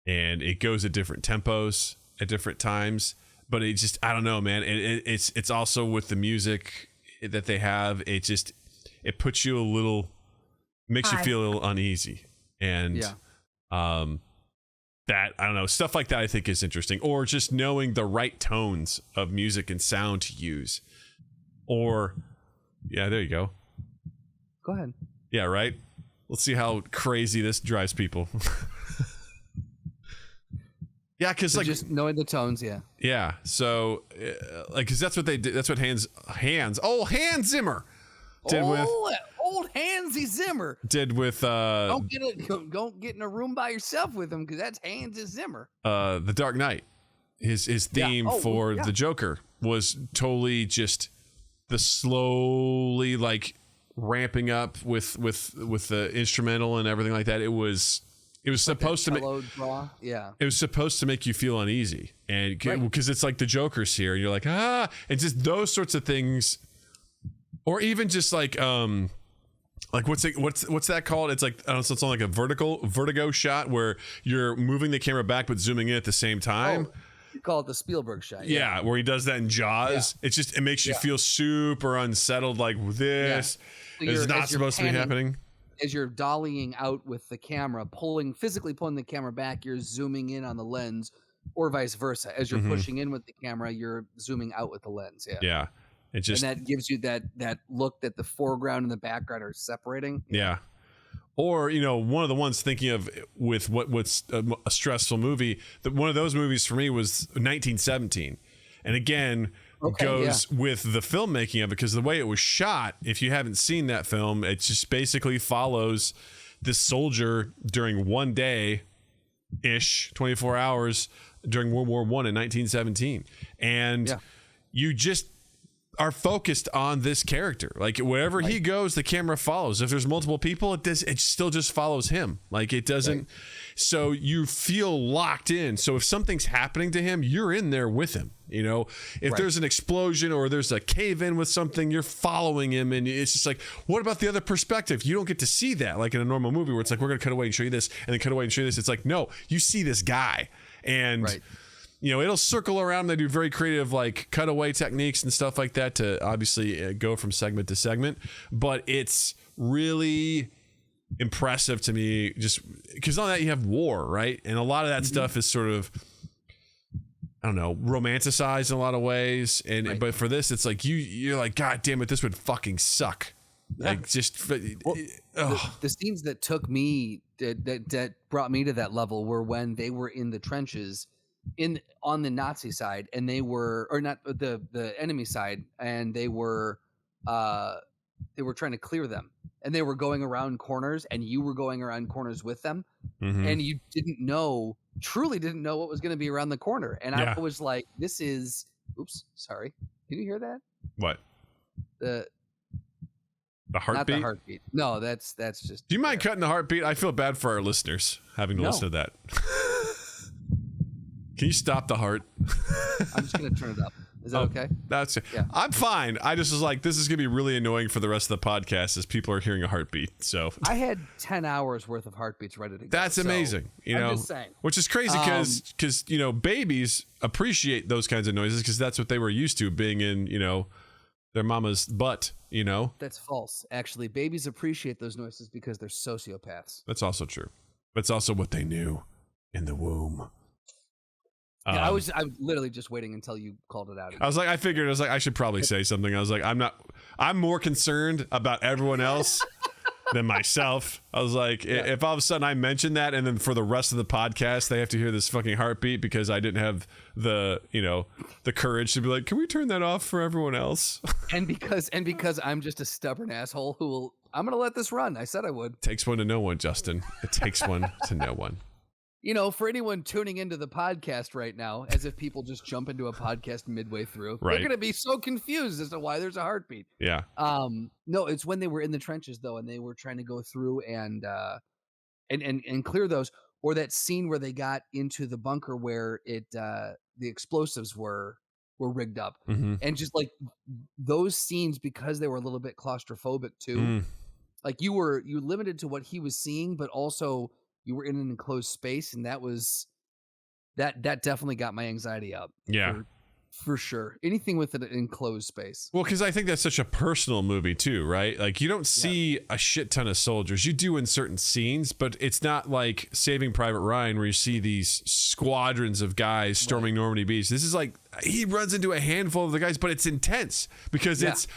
and it goes at different tempos at different times. But it just, I don't know, man. It's also with the music that they have, it puts you makes you feel a little uneasy, and that, I don't know, stuff like that I think is interesting, or just knowing the right tones of music and sound to use, or there you go ahead, right, let's see how crazy this drives people. Yeah, because So just knowing the tones, yeah. So like, because that's what they did. That's what Hans Zimmer did with old Hansy Zimmer. did with Don't get in a room by yourself with him, because that's Hansy Zimmer. The Dark Knight. His theme for the Joker was totally just the slowly like ramping up with the instrumental and everything like that. It was supposed to make it was supposed to make you feel uneasy, and because it's like the Joker's here and you're like, and just those sorts of things, or even just like what's that called? It's like, I don't know, it's on like a vertigo shot where you're moving the camera back but zooming in at the same time. You call it the Spielberg shot. Yeah, where he does that in Jaws. Yeah. It makes you feel super unsettled, like this is not supposed to be happening. As you're dollying out with the camera, physically pulling the camera back, you're zooming in on the lens, or vice versa. As you're pushing in with the camera, you're zooming out with the lens. Yeah. And that gives you that look that the foreground and the background are separating. Yeah. Or, one of the ones thinking of with what's a stressful movie, that one of those movies for me was 1917. And again, goes with the filmmaking of it, because the way it was shot, if you haven't seen that film, it just basically follows this soldier during one day ish, 24 hours during World War I in 1917. And you just are focused on this character. Like wherever he goes, the camera follows. If there's multiple people, it still just follows him. Like it doesn't. So you feel locked in. So if something's happening to him, you're in there with him. If there's an explosion or there's a cave in with something, you're following him. And it's just like, what about the other perspective? You don't get to see that like in a normal movie where it's like, we're going to cut away and show you this and then cut away and show you this. It's like, no, you see this guy. And it'll circle around. They do very creative like cutaway techniques and stuff like that to obviously go from segment to segment. But it's really impressive to me, just because on that you have war, right? And a lot of that stuff is sort of, I don't know, romanticized in a lot of ways. And but for this, it's like you're like, God damn it, this would fucking suck. Like just the scenes that took me that brought me to that level were when they were in the trenches on the Nazi side, and they were, or not the enemy side, and they were trying to clear them, and they were going around corners, and you were going around corners with them, and you truly didn't know what was going to be around the corner. And I was like, this is, oops, sorry. Can you hear that? What? The heartbeat? Not the heartbeat. No, that's just. Do you mind cutting the heartbeat? I feel bad for our listeners having to listen to that. Can you stop the heart? I'm just going to turn it up. Is that okay? That's I'm fine. I just was like, this is going to be really annoying for the rest of the podcast as people are hearing a heartbeat. So I had 10 hours worth of heartbeats ready to go. That's amazing. I'm just saying. Which is crazy because babies appreciate those kinds of noises because that's what they were used to, being in, their mama's butt, That's false. Actually, babies appreciate those noises because they're sociopaths. That's also true. But it's also what they knew in the womb. Yeah, I was literally just waiting until you called it out again. I should probably say something. I was like, I'm more concerned about everyone else than myself. I was like, if all of a sudden I mention that, and then for the rest of the podcast they have to hear this fucking heartbeat because I didn't have the courage to be like, can we turn that off for everyone else? and because I'm just a stubborn asshole I'm gonna let this run. I said I would. Takes one to know one, Justin. It takes one to know one. For anyone tuning into the podcast right now, as if people just jump into a podcast midway through, they're going to be so confused as to why there's a heartbeat. Yeah. No, it's when they were in the trenches though, and they were trying to go through and clear those, or that scene where they got into the bunker where the explosives were rigged up, and just like those scenes, because they were a little bit claustrophobic too. Like you limited to what he was seeing, but also you were in an enclosed space, and that definitely got my anxiety up. Yeah, for sure. Anything with an enclosed space. Well, because I think that's such a personal movie too, right? Like you don't see a shit ton of soldiers. You do in certain scenes, but it's not like Saving Private Ryan where you see these squadrons of guys storming Normandy Beach. This is like he runs into a handful of the guys, but it's intense because it's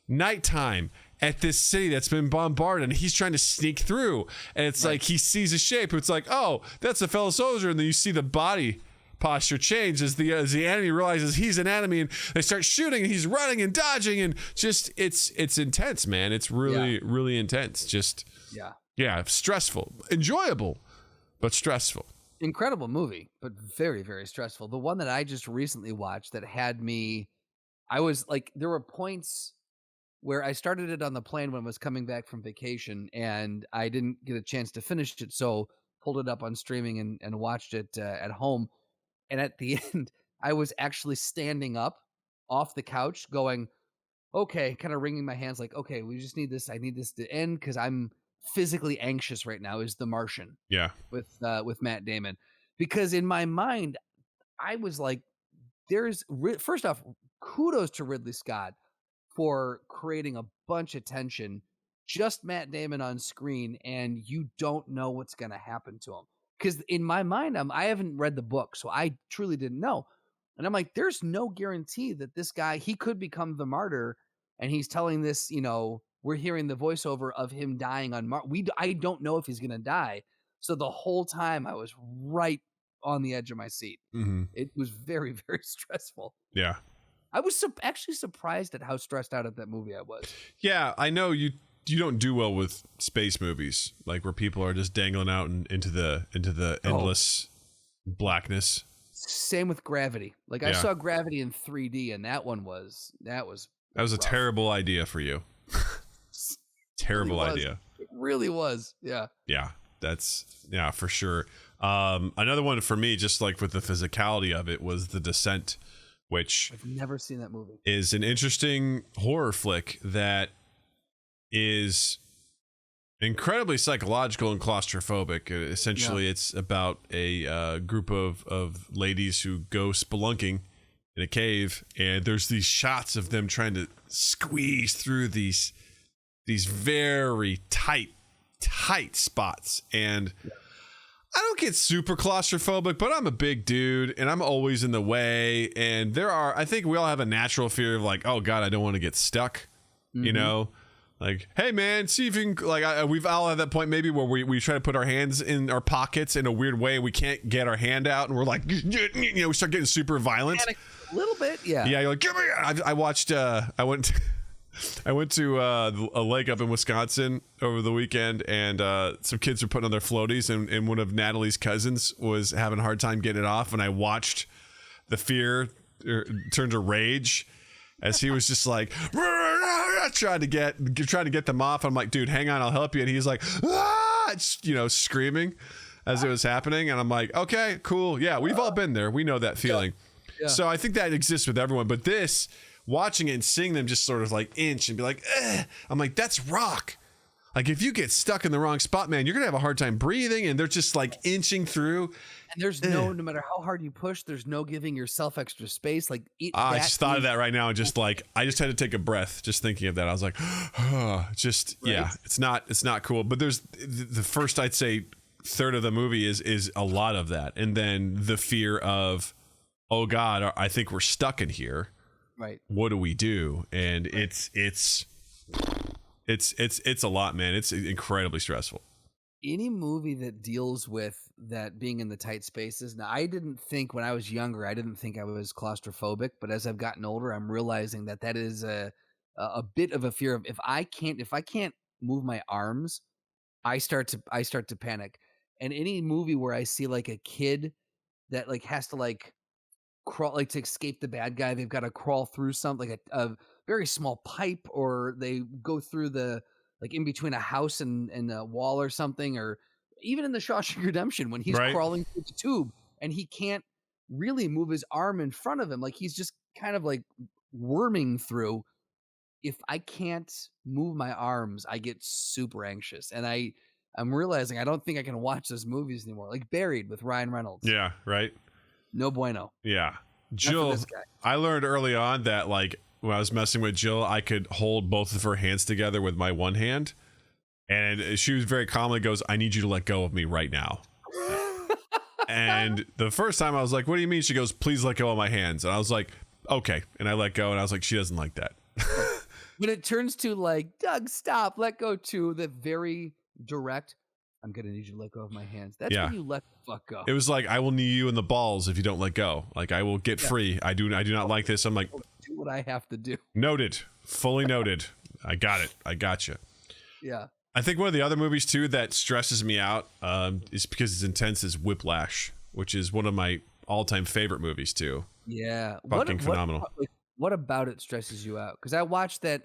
nighttime at this city that's been bombarded, and he's trying to sneak through, and it's like he sees a shape. It's like, oh, that's a fellow soldier, and then you see the body posture change as the enemy realizes he's an enemy, and they start shooting, and he's running and dodging, and just it's intense, man. It's really intense. Just stressful, enjoyable, but stressful. Incredible movie, but very, very stressful. The one that I just recently watched that had me, I was like, there were points where I started it on the plane when I was coming back from vacation, and I didn't get a chance to finish it, so pulled it up on streaming and watched it at home. And at the end, I was actually standing up off the couch going, okay, kind of wringing my hands like, okay, we just need this. I need this to end because I'm physically anxious right now, is The Martian. Yeah. With Matt Damon. Because in my mind, I was like, first off, kudos to Ridley Scott for creating a bunch of tension, just Matt Damon on screen, and you don't know what's going to happen to him. Because in my mind, I haven't read the book, so I truly didn't know. And I'm like, there's no guarantee that this guy, he could become the martyr, and he's telling this, we're hearing the voiceover of him dying on Mars. I don't know if he's going to die. So the whole time I was right on the edge of my seat. Mm-hmm. It was very, very stressful. Yeah. I was actually surprised at how stressed out at that movie I was. Yeah, I know you don't do well with space movies, like where people are just dangling out into the endless blackness. Same with Gravity. Like I saw Gravity in 3D, and that was a terrible idea for you. Terrible idea. It really was. Yeah. Yeah, for sure. Another one for me, just like with the physicality of it, was The Descent, which I've never seen that movie. Is an interesting horror flick that is incredibly psychological and claustrophobic. Essentially, it's about a group of ladies who go spelunking in a cave, and there's these shots of them trying to squeeze through these very tight spots, and I don't get super claustrophobic, but I'm a big dude and I'm always in the way. And I think we all have a natural fear of like, oh God, I don't want to get stuck, like, hey man, see if you can, like, we've all had that point maybe where we try to put our hands in our pockets in a weird way. We can't get our hand out and we're like, we start getting super violent. A little bit. Yeah. Yeah. You're like, give me, I watched, I went to a lake up in Wisconsin over the weekend, and some kids were putting on their floaties, and one of Natalie's cousins was having a hard time getting it off, and I watched the fear turn to rage as he was just like trying to get them off. I'm like, dude, hang on, I'll help you. And he's like, screaming as it was happening, and I'm like, okay, cool, yeah, we've all been there, we know that feeling. Yeah. So I think that exists with everyone, but watching it and seeing them just sort of like inch and be like, I'm like, that's rock. Like if you get stuck in the wrong spot, man, you're gonna have a hard time breathing, and they're just like inching through. And there's no matter how hard you push, there's no giving yourself extra space. Like I just thought of that right now, and just like I just had to take a breath just thinking of that. I was like, yeah, it's not cool. But there's the first, I'd say, third of the movie is a lot of that, and then the fear of, oh God, I think we're stuck in here. Right. What do we do? And it's a lot, man. It's incredibly stressful. Any movie that deals with that being in the tight spaces. Now, I didn't think when I was younger, I didn't think I was claustrophobic, but as I've gotten older, I'm realizing that is a bit of a fear of if I can't move my arms, I start to panic. And any movie where I see like a kid that like has to like crawl, like to escape the bad guy, they've got to crawl through something like a very small pipe, or they go through the like in between a house and a wall or something, or even in the Shawshank Redemption when he's crawling through the tube and he can't really move his arm in front of him, like he's just kind of like worming through. If I can't move my arms, I get super anxious, and I'm realizing I don't think I can watch those movies anymore. Like Buried with Ryan Reynolds. Yeah, right. No bueno. Yeah. Jill, I learned early on that like when I was messing with Jill, I could hold both of her hands together with my one hand, and she was very calmly goes, I need you to let go of me right now. And the first time I was like, what do you mean? She goes, please let go of my hands. And I was like, okay. And I let go, and I was like, she doesn't like that. When it turns to like, Doug, stop, let go, to the very direct, I'm gonna need you to let go of my hands. That's Yeah. when you let the fuck go. It was like, I will knee you in the balls if you don't let go. Like, I will get free. I do not like this. I'm like, Do what I have to do. noted, fully noted. I got it. I got you. Yeah. I think one of the other movies too that stresses me out is because it's intense is Whiplash, which is one of my all-time favorite movies too. Yeah. Fucking phenomenal. What about it stresses you out? Because I watched that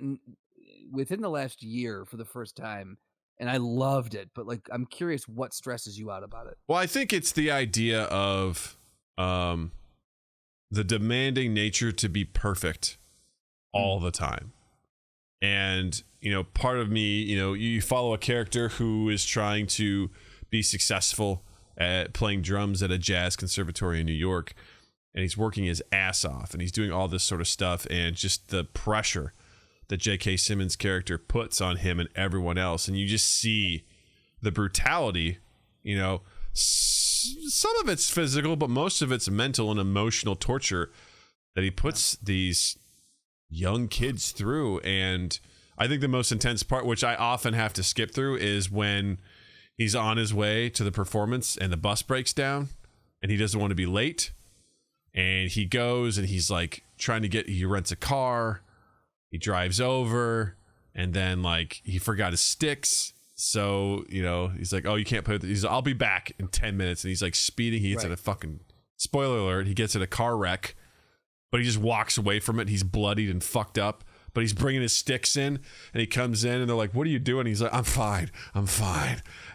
within the last year for the first time, and I loved it. But like, I'm curious what stresses you out about it. Well, I think it's the idea of the demanding nature to be perfect all the time. And, you know, part of me, you know, you follow a character who is trying to be successful at playing drums at a jazz conservatory in New York. And he's working his ass off and he's doing all this sort of stuff. And just the pressure that J.K. Simmons' character puts on him and everyone else. And you just see the brutality, you know, some of it's physical, but most of it's mental and emotional torture that he puts these young kids through. And I think the most intense part, which I often have to skip through, is when he's on his way to the performance and the bus breaks down and he doesn't want to be late. And he goes and he's like he rents a car, he drives over, and then like he forgot his sticks. So, you know, he's like, oh, you can't play with it. I'll be back in 10 minutes. And he's like speeding. He gets in a fucking, spoiler alert, he gets in a car wreck, but he just walks away from it. He's bloodied and fucked up, but he's bringing his sticks in and he comes in and they're like, what are you doing? He's like, I'm fine. And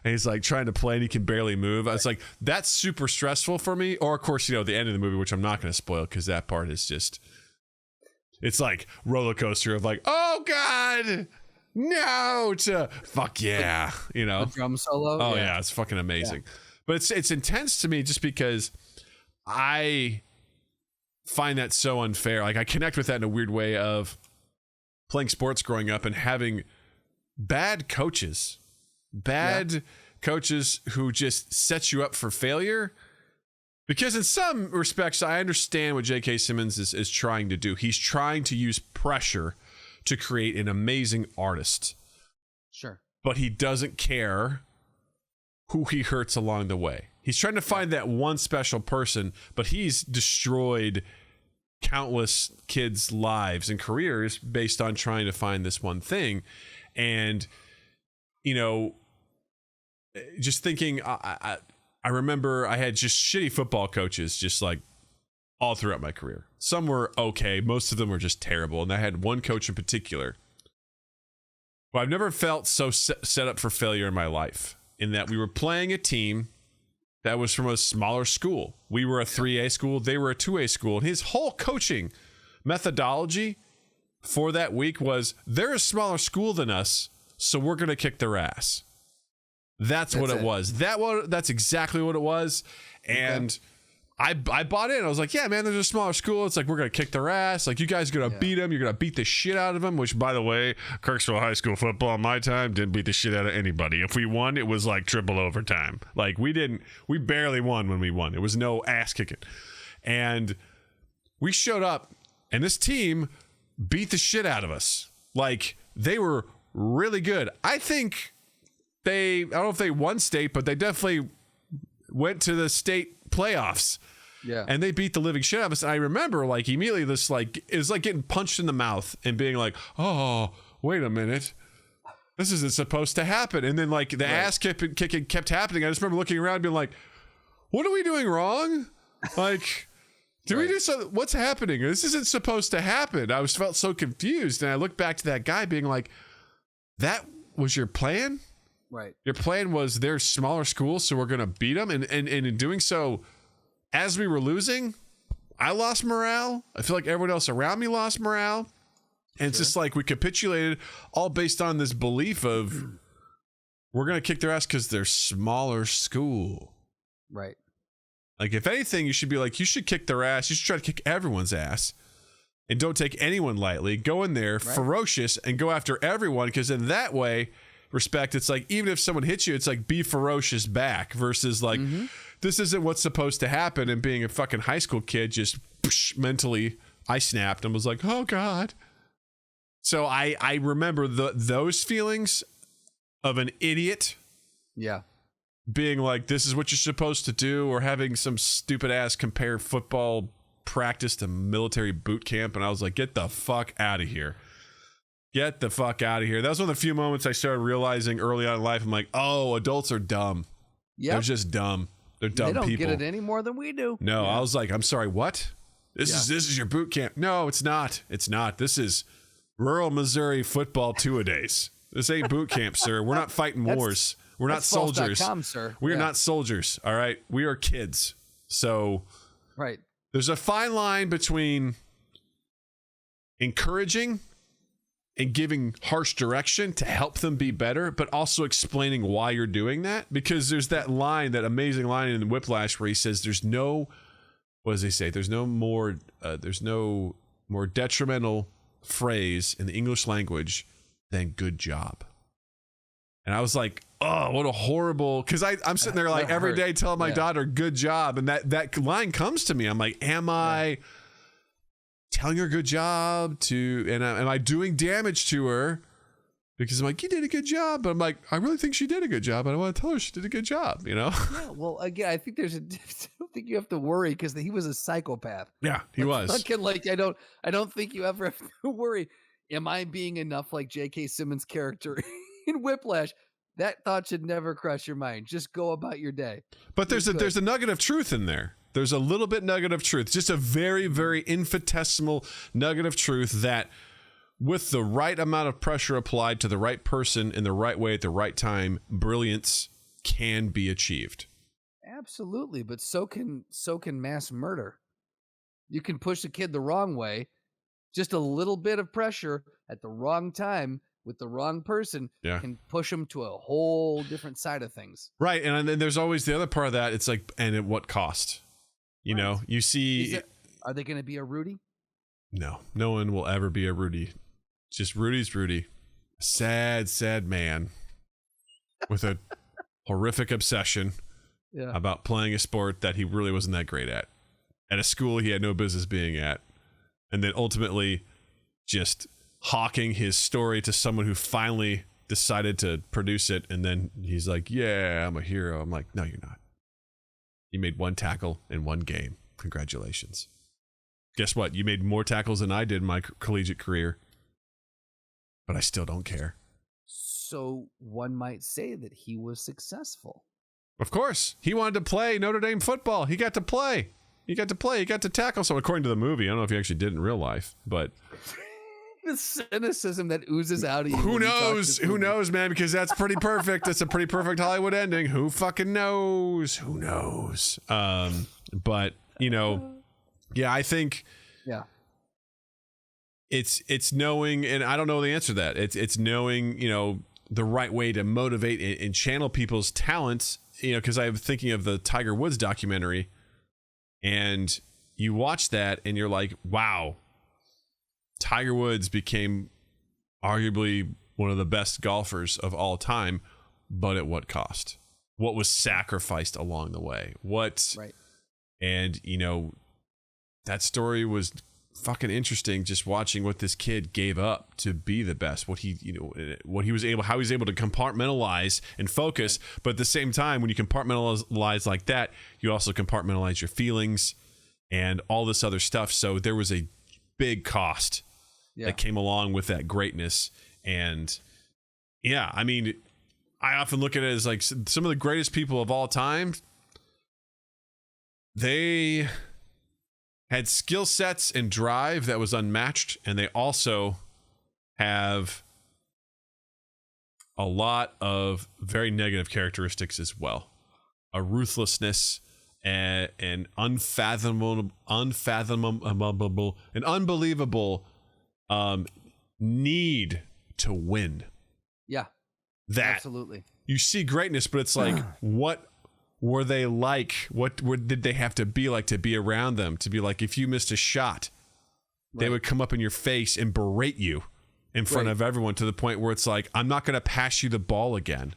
he's like trying to play and he can barely move. I was like, that's super stressful for me. Or of course, you know, the end of the movie, which I'm not going to spoil because that part is just, it's like roller coaster of like, oh God, no, to fuck yeah, you know, The drum solo. oh yeah, it's fucking amazing. But it's intense to me just because I find that so unfair. Like I connect with that in a weird way of playing sports growing up and having bad coaches who just set you up for failure. Because in some respects, I understand what J.K. Simmons is trying to do. He's trying to use pressure to create an amazing artist. Sure. But he doesn't care who he hurts along the way. He's trying to find that one special person, but he's destroyed countless kids' lives and careers based on trying to find this one thing. And, you know, just thinking, I remember I had just shitty football coaches just like all throughout my career. Some were okay. Most of them were just terrible. And I had one coach in particular who I've never felt so set up for failure in my life, in that we were playing a team that was from a smaller school. We were a 3A school. They were a 2A school. And his whole coaching methodology for that week was, they're a smaller school than us, so we're going to kick their ass. That's what it was. That's exactly what it was. And I bought in. I was like, yeah, man, there's a smaller school. It's like, we're going to kick their ass. Like, you guys are going to beat them. You're going to beat the shit out of them, which, by the way, Kirksville High School football in my time didn't beat the shit out of anybody. If we won, it was like triple overtime. Like, we barely won when we won. It was no ass kicking. And we showed up, and this team beat the shit out of us. Like, they were really good. I think I don't know if they won state, but they definitely went to the state playoffs. Yeah. And they beat the living shit out of us. And I remember like immediately this like, it was like getting punched in the mouth and being like, oh, wait a minute. This isn't supposed to happen. And then like the ass kicking kept happening. I just remember looking around and being like, what are we doing wrong? Like, did we do something? What's happening? This isn't supposed to happen. I felt so confused. And I looked back to that guy being like, that was your plan? Right. Your plan was they're smaller schools, so we're going to beat them. And in doing so, as we were losing, I lost morale. I feel like everyone else around me lost morale. And it's just like we capitulated all based on this belief of we're going to kick their ass because they're smaller school. Right. Like, if anything, you should be like, you should kick their ass. You should try to kick everyone's ass. And don't take anyone lightly. Go in there ferocious and go after everyone, because in that way, respect, it's like, even if someone hits you, it's like, be ferocious back versus like, this isn't what's supposed to happen. And being a fucking high school kid, just mentally, I snapped and was like, oh God. So I remember those feelings of an idiot. Yeah. being like, this is what you're supposed to do, or having some stupid ass compare football practice to military boot camp. And I was like, get the fuck out of here. Get the fuck out of here. That was one of the few moments I started realizing early on in life. I'm like, oh, adults are dumb. Yeah, They're just dumb. They're dumb people. They don't get it any more than we do. No, I was like, I'm sorry, what? This is your boot camp. No, it's not. It's not. This is rural Missouri football two-a-days. This ain't boot camp, sir. We're not fighting wars. We're not soldiers. False.com, sir. We are not soldiers, all right? We are kids. So right. There's a fine line between encouraging and giving harsh direction to help them be better, but also explaining why you're doing that. Because there's that line, that amazing line in Whiplash where he says there's no, what does he say? There's no more detrimental phrase in the English language than good job. And I was like, oh, what a horrible, because I'm sitting there like every day telling my daughter good job, and that line comes to me. I'm like, am I telling her good job to, and am I doing damage to her? Because I'm like, you did a good job, but I'm like, I really think she did a good job, and I want to tell her she did a good job, you know? Yeah, well, again, I think I don't think you have to worry, because he was a psychopath. Yeah, he was. Like, I don't think you ever have to worry. Am I being enough like J.K. Simmons' character in Whiplash? That thought should never cross your mind. Just go about your day. But there's a nugget of truth in there. There's a little bit nugget of truth, just a very, very infinitesimal nugget of truth that with the right amount of pressure applied to the right person in the right way at the right time, brilliance can be achieved. Absolutely, but so can mass murder. You can push a kid the wrong way, just a little bit of pressure at the wrong time with the wrong person can push them to a whole different side of things. Right, and then there's always the other part of that. It's like, and at what cost? You know, you see... Are they going to be a Rudy? No one will ever be a Rudy. Just Rudy's Rudy. Sad, sad man with a horrific obsession about playing a sport that he really wasn't that great at a school he had no business being at, and then ultimately just hawking his story to someone who finally decided to produce it, and then he's like, yeah, I'm a hero. I'm like, no, you're not. You made one tackle in one game. Congratulations. Guess what? You made more tackles than I did in my collegiate career, but I still don't care. So one might say that he was successful. Of course. He wanted to play Notre Dame football. He got to play. He got to tackle. So according to the movie, I don't know if he actually did in real life, but... The cynicism that oozes out of you. Who knows? Who knows, man? Because that's pretty perfect. That's a pretty perfect Hollywood ending. Who fucking knows? Who knows? But, you know, yeah, I think... Yeah. It's knowing, and I don't know the answer to that. It's knowing, you know, the right way to motivate and channel people's talents, you know, because I'm thinking of the Tiger Woods documentary, and you watch that and you're like, wow, Tiger Woods became arguably one of the best golfers of all time, but at what cost? What was sacrificed along the way? Right. And, you know, that story was fucking interesting, just watching what this kid gave up to be the best, how he was able to compartmentalize and focus. But at the same time, when you compartmentalize like that, you also compartmentalize your feelings and all this other stuff. So there was a big cost that came along with that greatness. And yeah, I mean, I often look at it as like some of the greatest people of all time, they had skill sets and drive that was unmatched, and they also have a lot of very negative characteristics as well. A ruthlessness and an unfathomable, an unbelievable need to win. Yeah, that absolutely. You see greatness, but it's like, what were they like? What did they have to be like to be around them? To be like, if you missed a shot, they would come up in your face and berate you in front of everyone, to the point where it's like, I'm not going to pass you the ball again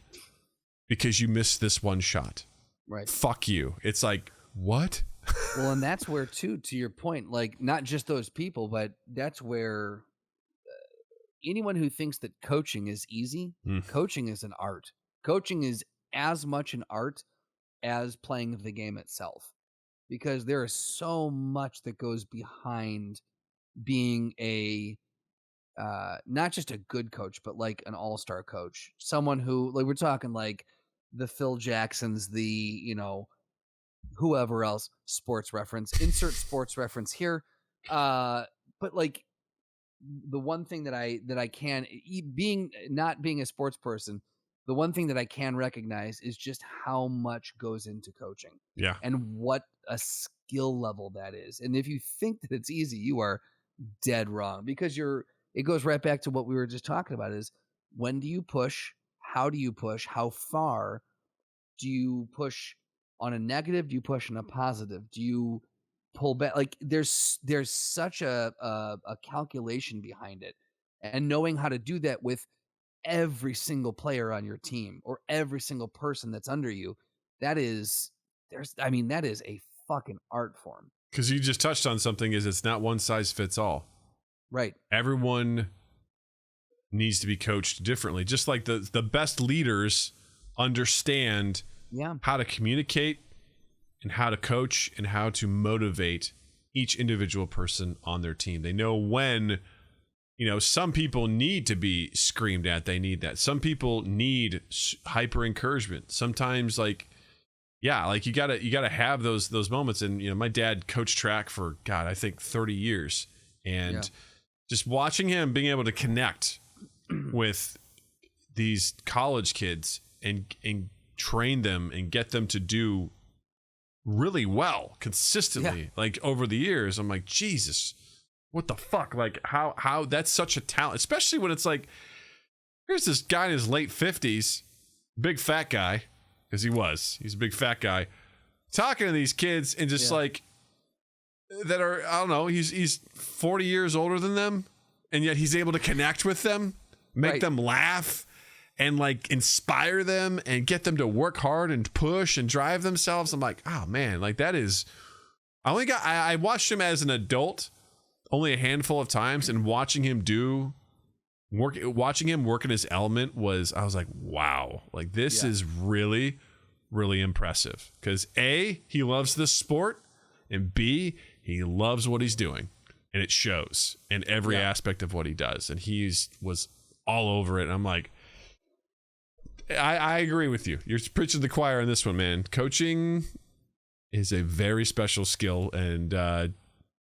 because you missed this one shot. Right. Fuck you. It's like, what? Well, and that's where, too, to your point, like, not just those people, but that's where anyone who thinks that coaching is easy, coaching is an art. Coaching is as much an art as playing the game itself, because there is so much that goes behind being a not just a good coach, but like an all-star coach, someone who, like, we're talking like the Phil Jacksons, the, you know, whoever else, sports reference, insert sports reference here. But like, the one thing that I can, being not being a sports person, the one thing that I can recognize is just how much goes into coaching. Yeah. And what a skill level that is. And if you think that it's easy, you are dead wrong, because it goes right back to what we were just talking about, is when do you push? How do you push? How far do you push on a negative? Do you push on a positive? Do you pull back? Like, there's such a calculation behind it, and knowing how to do that with every single player on your team or every single person that's under you, that is a fucking art form. Because you just touched on something, is it's not one size fits all. Right. Everyone needs to be coached differently. Just like the best leaders understand how to communicate and how to coach and how to motivate each individual person on their team. They know when, you know, some people need to be screamed at. They need that. Some people need hyper encouragement. Sometimes, like, yeah, like you gotta have those moments. And, you know, my dad coached track for, God, I think 30 years. And just watching him being able to connect with these college kids and train them and get them to do really well consistently, like over the years, I'm like, Jesus, what the fuck? Like, how that's such a talent, especially when it's like, here's this guy in his late 50s, big fat guy, because he's a big fat guy, talking to these kids and just like, that are, I don't know, he's 40 years older than them, and yet he's able to connect with them, make them laugh, and like inspire them and get them to work hard and push and drive themselves. I'm like, oh man, like that is, I watched him as an adult only a handful of times, and watching him work in his element I was like, wow, like this is really, really impressive. Because A, he loves this sport, and B, he loves what he's doing, and it shows in every aspect of what he does. And was all over it. And I'm like, I agree with you. You're preaching to the choir on this one, man. Coaching is a very special skill, and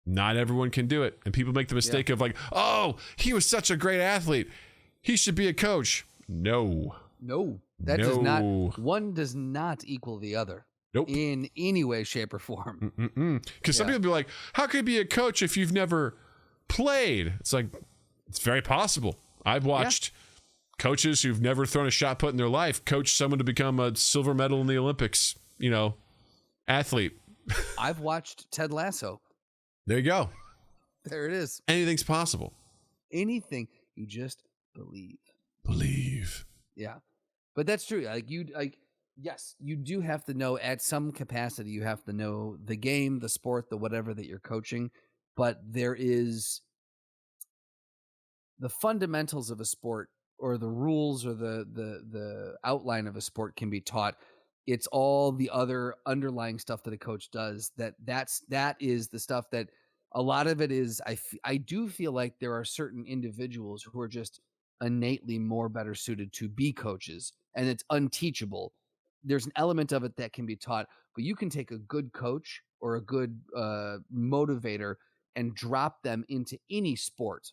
not everyone can do it. And people make the mistake of like, oh, he was such a great athlete, he should be a coach. No, does not. One does not equal the other. Nope. In any way, shape, or form. Because some people be like, how could you be a coach if you've never played? It's like, it's very possible. I've watched coaches who've never thrown a shot put in their life coach someone to become a silver medal in the Olympics, you know, athlete. I've watched Ted Lasso. There you go. There it is. Anything's possible. Anything. You just believe. Yeah. But that's true. Yes, you do have to know, at some capacity, you have to know the game, the sport, the whatever that you're coaching. But there is the fundamentals of a sport, or the rules, or the outline of a sport can be taught. It's all the other underlying stuff that a coach does. That is the stuff that a lot of it is. I do feel like there are certain individuals who are just innately more better suited to be coaches, and it's unteachable. There's an element of it that can be taught, but you can take a good coach or a good motivator and drop them into any sport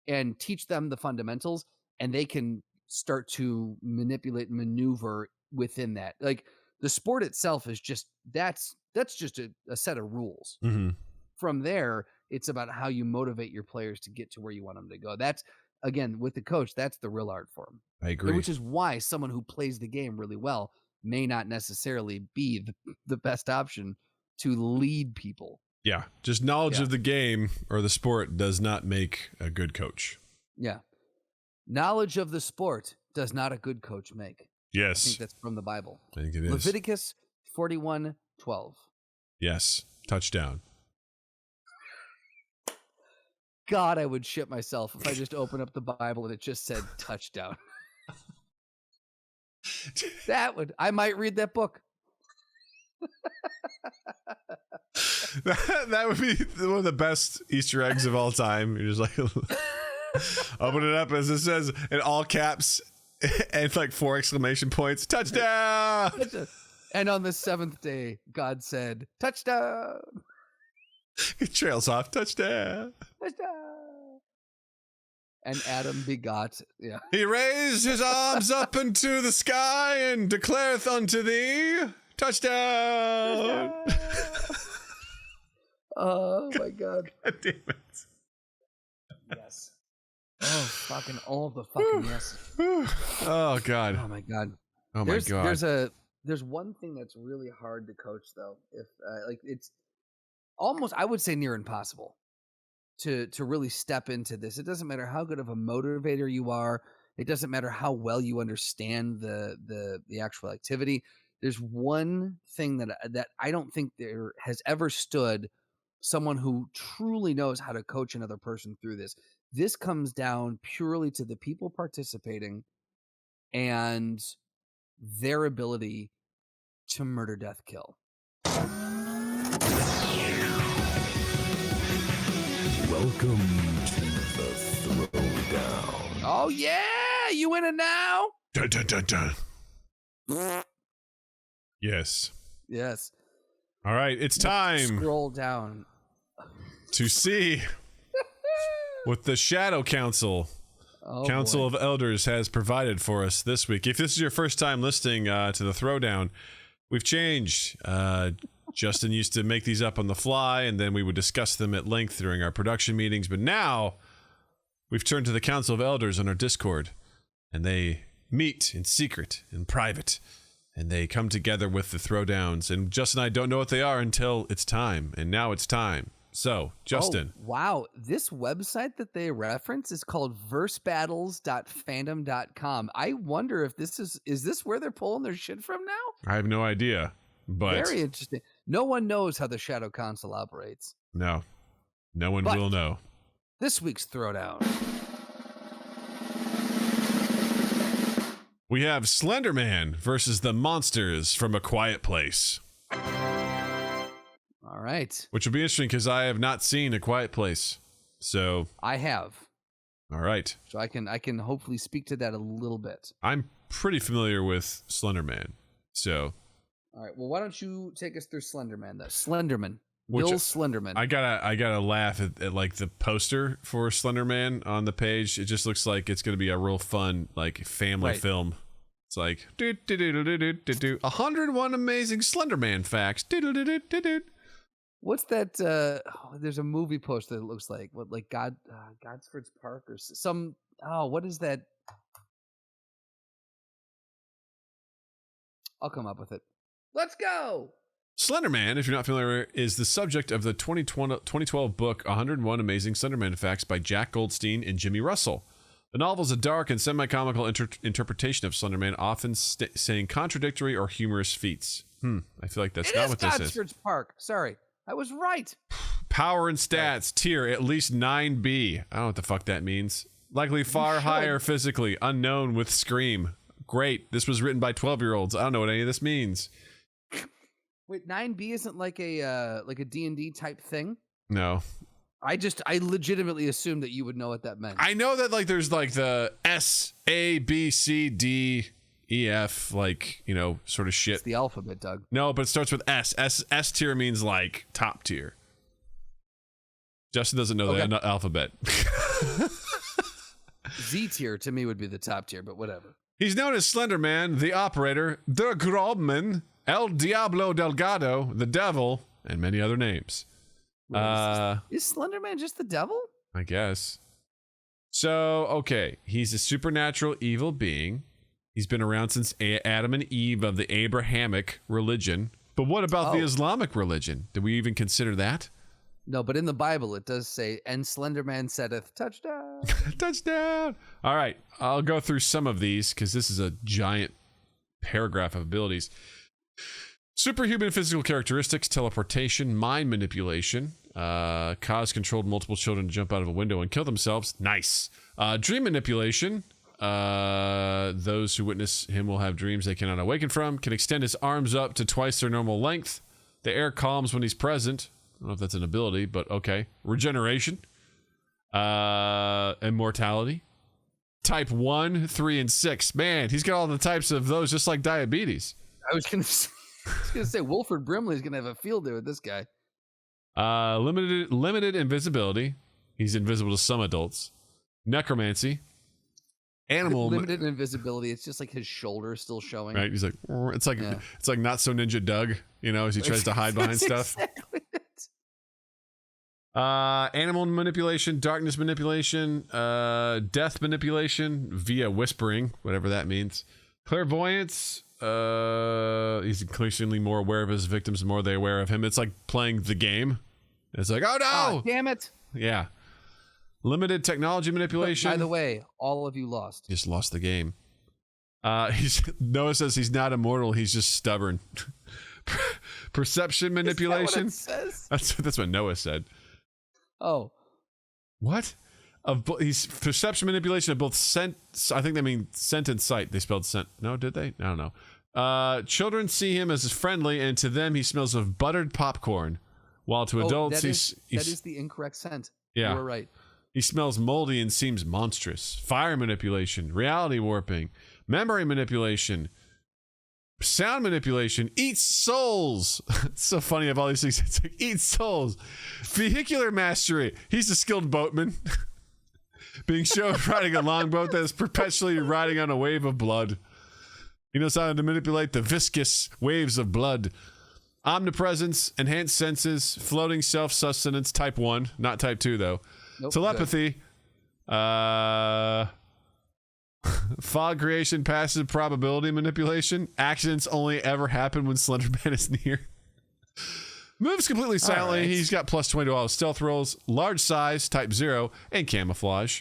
and teach them the fundamentals, and they can start to manipulate and maneuver within that. Like, the sport itself is just, that's just a set of rules. From there, it's about how you motivate your players to get to where you want them to go. That's, again, with the coach, that's the real art form. I agree. Which is why someone who plays the game really well may not necessarily be the best option to lead people. Yeah. Just knowledge of the game or the sport does not make a good coach. Yeah. Knowledge of the sport does not a good coach make. Yes. I think that's from the Bible. I think it is. Leviticus 41:12. Yes. Touchdown. God, I would shit myself if I just opened up the Bible and it just said touchdown. I might read that book. That would be one of the best Easter eggs of all time. You're just like, open it up as it says in all caps and like 4 exclamation points. Touchdown! And on the 7th day, God said, touchdown! He trails off. Touchdown! Touchdown! And Adam begot. Yeah. He raised his arms up into the sky and declareth unto thee, touchdown! Oh my God. God damn it. Yes. Oh, fucking all the fucking yes. Oh God. Oh my God. Oh my God. There's one thing that's really hard to coach though. If like it's almost, I would say, near impossible to really step into this. It doesn't matter how good of a motivator you are. It doesn't matter how well you understand the actual activity. There's one thing that I don't think there has ever stood someone who truly knows how to coach another person through this. This comes down purely to the people participating and their ability to murder, death, kill. Welcome to the Throwdown. Oh yeah, you in it now? Dun, dun, dun, dun. Yes. Yes. All right, it's time Scroll down to see what the Shadow Council, Council of Elders, has provided for us this week. If this is your first time listening to the Throwdown, we've changed. Justin used to make these up on the fly, and then we would discuss them at length during our production meetings. But now we've turned to the Council of Elders on our Discord, and they meet in secret, in private, and they come together with the Throwdowns. And Justin and I don't know what they are until it's time, and now it's time. So, Justin. Oh, wow. This website that they reference is called versebattles.fandom.com. I wonder if this is this where they're pulling their shit from now? I have no idea, but very interesting. No one knows how the Shadow Council operates. No one will know. This week's Throwdown. We have Slenderman versus the monsters from A Quiet Place. All right. Which will be interesting because I have not seen A Quiet Place. So I have. All right. So I can hopefully speak to that a little bit. I'm pretty familiar with Slenderman. So all right. Well, why don't you take us through Slenderman? Slenderman. Bill Slenderman. I gotta laugh at like the poster for Slenderman on the page. It just looks like it's gonna be a real fun like family film. It's like 101 amazing Slenderman facts. What's that? There's a movie poster that looks like Godsford's Park or some. Oh, what is that? I'll come up with it. Let's go. Slenderman, if you're not familiar, is the subject of the 2012 book 101 Amazing Slenderman Facts by Jack Goldstein and Jimmy Russell. The novel is a dark and semi-comical interpretation of Slenderman, often saying contradictory or humorous feats. I feel like that's not what this is. It is Godsford's Park. Sorry, I was right. Power and stats, tier, at least 9B. I don't know what the fuck that means. Likely far higher physically, unknown with Scream. Great, this was written by 12-year-olds. I don't know what any of this means. Wait, 9B isn't like a D&D type thing? No. I legitimately assumed that you would know what that meant. I know that like there's like the S, A, B, C, D, E, F, like, you know, sort of shit. It's the alphabet, Doug. No, but it starts with S. S tier means like top tier. Justin doesn't know the alphabet. Z tier to me would be the top tier, but whatever. He's known as Slenderman, the Operator, the Grobman, El Diablo Delgado, the Devil, and many other names. Is Slenderman just the devil? I guess. So, okay, he's a supernatural evil being. He's been around since Adam and Eve of the Abrahamic religion. But what about the Islamic religion? Did we even consider that? No, but in the Bible it does say, and Slenderman saideth, touchdown. Touchdown. All right, I'll go through some of these because this is a giant paragraph of abilities. Superhuman physical characteristics, teleportation, mind manipulation, caused controlled multiple children to jump out of a window and kill themselves. Nice. Dream manipulation, Those who witness him will have dreams they cannot awaken from. Can extend his arms up to twice their normal length. The air calms when he's present. I don't know if that's an ability, but okay. Regeneration. Immortality. Type 1, 3, and 6. Man, he's got all the types of those, just like diabetes. I was gonna say Wilford Brimley's gonna have a field day with this guy. Limited invisibility. He's invisible to some adults. Necromancy. Animal Limited invisibility. It's just like his shoulder still showing. Right? He's like, it's like not so Ninja Doug, as he tries to hide behind stuff. Exactly it. Animal manipulation, darkness manipulation, death manipulation via whispering, whatever that means. Clairvoyance. He's increasingly more aware of his victims, the more they're aware of him. It's like playing the game. It's like, oh no! Damn it! Yeah. Limited technology manipulation. By the way, all of you lost. Just lost the game. Noah says he's not immortal. He's just stubborn. Perception manipulation. Is that what it says? That's what Noah said. Oh, what? He's perception manipulation of both scent. I think they mean scent and sight. They spelled scent. No, did they? I don't know. Children see him as friendly, and to them he smells of buttered popcorn. While to adults, that is the incorrect scent. Yeah, you were right. He smells moldy and seems monstrous. Fire manipulation, reality warping, memory manipulation, sound manipulation, eats souls. It's so funny of all these things. It's like eats souls. Vehicular mastery. He's a skilled boatman. Being shown riding a longboat that is perpetually riding on a wave of blood. He knows how to manipulate the viscous waves of blood. Omnipresence, enhanced senses, floating self-sustenance, type 1, not type 2 though. Nope, Telepathy, fog creation, passive probability manipulation. Accidents only ever happen when Slenderman is near. Moves completely silently. Right. He's got plus 20 to all his stealth rolls. Large size, type 0, and camouflage.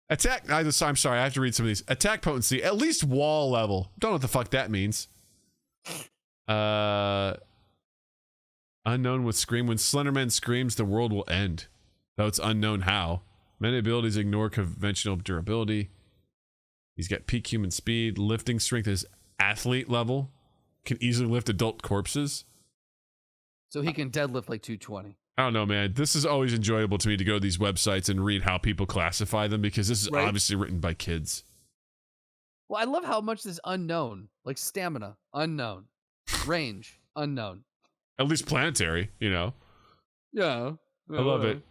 Attack. I'm sorry, I have to read some of these. Attack potency, at least wall level. Don't know what the fuck that means. Unknown with scream. When Slenderman screams, the world will end. Though it's unknown how. Many abilities ignore conventional durability. He's got peak human speed. Lifting strength is athlete level. Can easily lift adult corpses. So he can deadlift like 220. I don't know, man. This is always enjoyable to me to go to these websites and read how people classify them, because this is obviously written by kids. Well, I love how much this is unknown. Like stamina, unknown. Range, unknown. At least planetary, Yeah. I love it.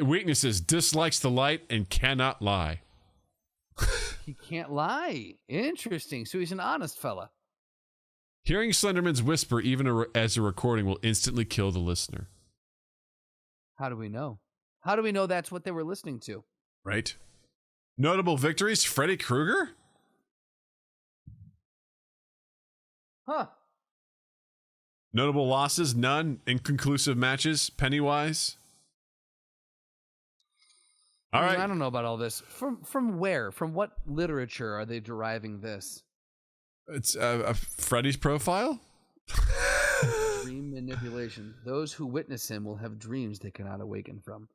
Weaknesses: dislikes the light and cannot lie. He can't lie. Interesting. So he's an honest fella. Hearing Slenderman's whisper, even as a recording, will instantly kill the listener. How do we know? How do we know that's what they were listening to? Right. Notable victories: Freddy Krueger. Huh. Notable losses: none. Inconclusive matches: Pennywise. All right. I don't know about all this. From where? From what literature are they deriving this? It's Freddy's profile. Dream manipulation. Those who witness him will have dreams they cannot awaken from.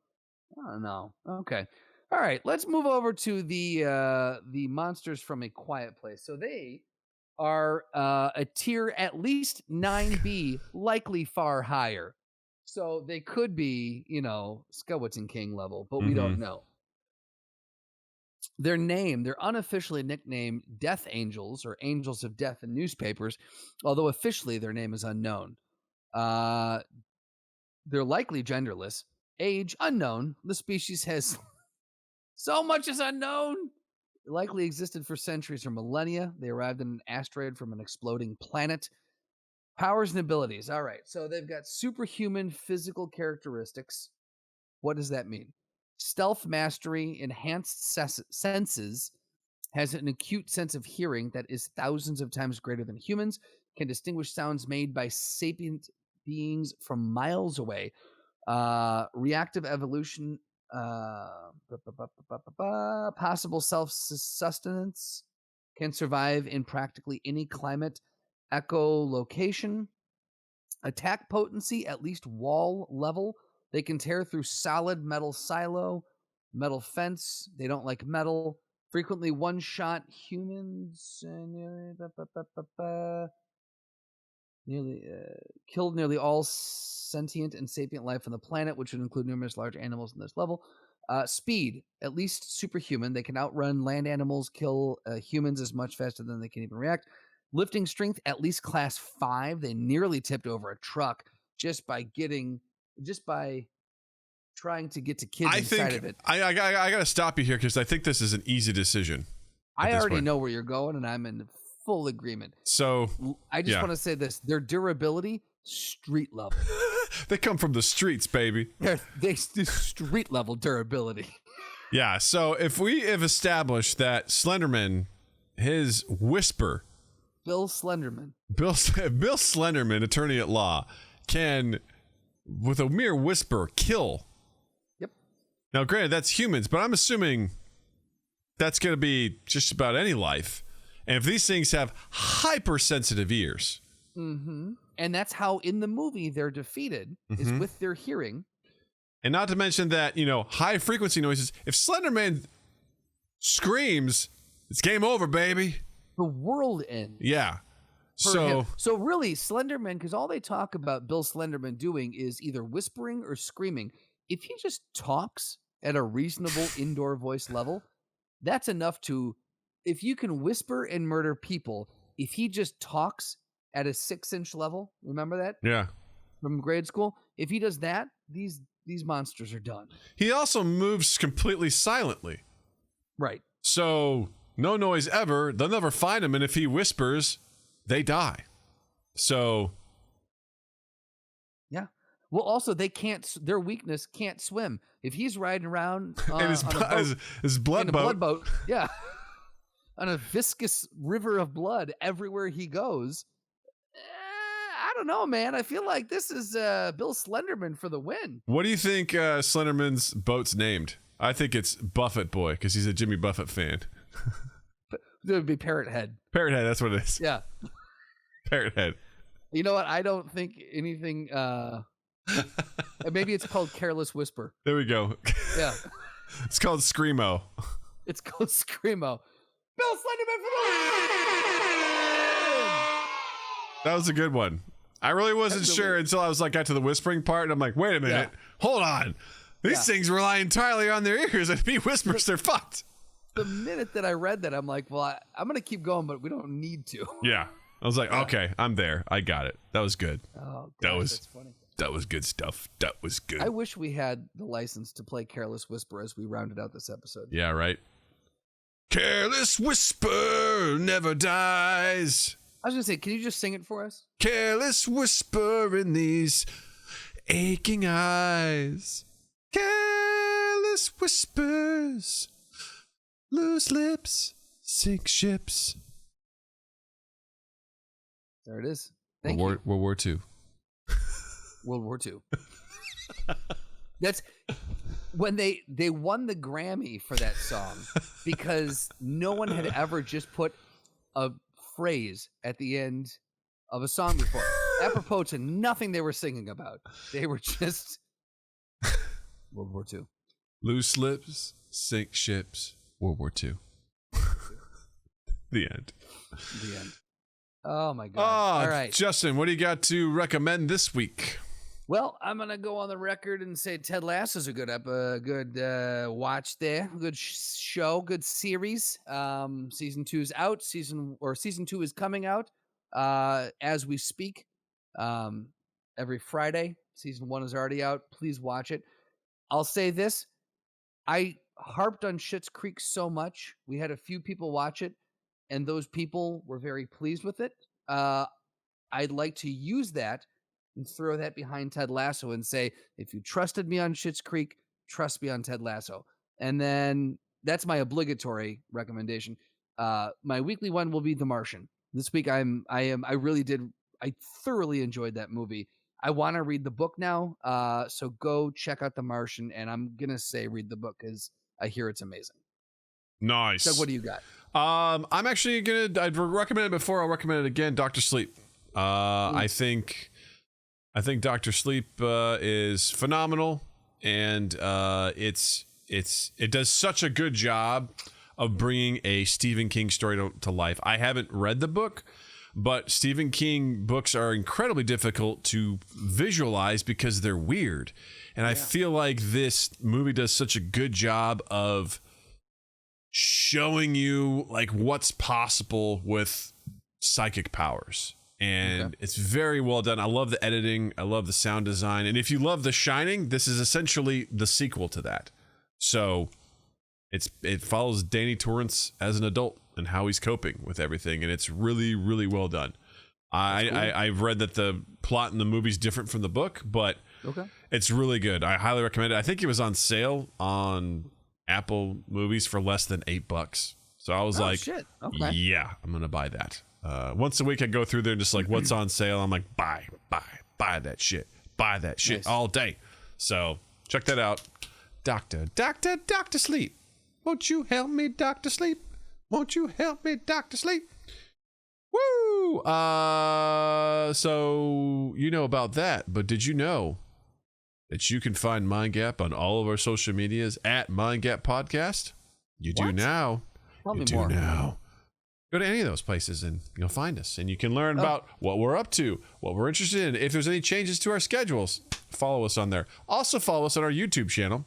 I don't know. Okay. All right. Let's move over to the monsters from A Quiet Place. So they are a tier at least 9B, likely far higher. So they could be, Skeleton King level, but we don't know. They're unofficially nicknamed Death Angels or Angels of Death in newspapers, although officially their name is unknown. They're likely genderless. Age, unknown. The species has so much is unknown. It likely existed for centuries or millennia. They arrived in an asteroid from an exploding planet. Powers and abilities. All right. So they've got superhuman physical characteristics. What does that mean? Stealth mastery, enhanced senses, has an acute sense of hearing that is thousands of times greater than humans, can distinguish sounds made by sapient beings from miles away. Reactive evolution, possible self-sustenance, can survive in practically any climate, echolocation, attack potency, at least wall level. They can tear through solid metal silo, metal fence. They don't like metal. frequently one-shot humans. Killed nearly all sentient and sapient life on the planet, which would include numerous large animals in this level. Speed, at least superhuman. They can outrun land animals, kill humans as much faster than they can even react. Lifting strength, at least class 5. They nearly tipped over a truck just by trying to get to kids inside of it. I got to stop you here because I think this is an easy decision. I already know where you're going, and I'm in full agreement. So I just want to say this: their durability, street level. They come from the streets, baby. They street level durability. Yeah. So if we have established that Slenderman, his whisper, Bill Slenderman, attorney at law, can, with a mere whisper, kill. Yep. Now, granted, that's humans, but I'm assuming that's going to be just about any life. And if these things have hypersensitive ears. Mm-hmm. And that's how in the movie they're defeated, is with their hearing. And not to mention that, high frequency noises. If Slenderman screams, it's game over, baby. The world ends. Yeah. So really, Slenderman, because all they talk about Bill Slenderman doing is either whispering or screaming. If he just talks at a reasonable indoor voice level, that's enough to... If you can whisper and murder people, if he just talks at a 6-inch level, remember that? Yeah. From grade school? If he does that, these monsters are done. He also moves completely silently. Right. So, no noise ever. They'll never find him. And if he whispers, they die. So. Yeah. Well, also, their weakness can't swim. If he's riding around in his blood boat. Blood boat. Yeah. On a viscous river of blood everywhere he goes. I don't know, man. I feel like this is Bill Slenderman for the win. What do you think Slenderman's boat's named? I think it's Buffett Boy because he's a Jimmy Buffett fan. It would be Parrot Head. Parrot Head, that's what it is. Yeah. Parrot Head. You know what? I don't think anything... maybe it's called Careless Whisper. There we go. Yeah. It's called Screamo. It's called Screamo. Bill Slenderman for the win! That was a good one. I really wasn't sure until I was got to the whispering part, and I'm like, wait a minute, hold on. These things rely entirely on their ears, and if he whispers, they're fucked. The minute that I read that, I'm like, well, I'm going to keep going, but we don't need to. Yeah. I was like, okay, I'm there. I got it. That was good. Oh, gosh, that's funny. That was good stuff. That was good. I wish we had the license to play Careless Whisper as we rounded out this episode. Yeah, right? Careless whisper never dies. I was going to say, can you just sing it for us? Careless whisper in these aching eyes. Careless whispers lose lips, sink ships. There it is. World War II. World War II. That's when they won the Grammy for that song because no one had ever just put a phrase at the end of a song before, apropos to nothing they were singing about. They were just World War II. Loose lips, sink ships, World War II. The end. The end. Oh my God. Oh, all right. Justin, what do you got to recommend this week? Well, I'm going to go on the record and say Ted Lasso is a good watch there. Good show, good series. Season 2 is out. Season 2 is coming out as we speak. Every Friday. Season 1 is already out. Please watch it. I'll say this. I harped on Schitt's Creek so much. We had a few people watch it, and those people were very pleased with it. I'd like to use that and throw that behind Ted Lasso and say, if you trusted me on Schitt's Creek, trust me on Ted Lasso. And then that's my obligatory recommendation. My weekly one will be The Martian. This week I thoroughly enjoyed that movie. I want to read the book now. So go check out The Martian, and I'm going to say read the book because I hear it's amazing. Nice. Doug, what do you got? I'm actually I'd recommend it before. I'll recommend it again. Dr. Sleep. I think Dr. Sleep is phenomenal, and it does such a good job of bringing a Stephen King story to life. I haven't read the book, but Stephen King books are incredibly difficult to visualize because they're weird. And I feel like this movie does such a good job of showing you like what's possible with psychic powers. And it's very well done. I love the editing. I love the sound design. And if you love The Shining, this is essentially the sequel to that. So it follows Danny Torrance as an adult and how he's coping with everything. And it's really, really well done. I've read that the plot in the movie's different from the book, but it's really good. I highly recommend it. I think it was on sale on Apple Movies for less than $8. So I was yeah, I'm going to buy that. Once a week I go through there and just like, what's on sale? I'm like, buy that shit. Buy that shit all day. So check that out. Doctor Sleep. Won't you help me, Doctor Sleep? Won't you help me, Doctor Sleep? Woo! So you know about that, but did you know that you can find Mind Gap on all of our social medias at Mind Gap Podcast? You do now. Tell me you do more. now. Go to any of those places and you'll find us, and you can learn about what we're up to, what we're interested in. If there's any changes to our schedules, follow us on there. Also follow us on our YouTube channel.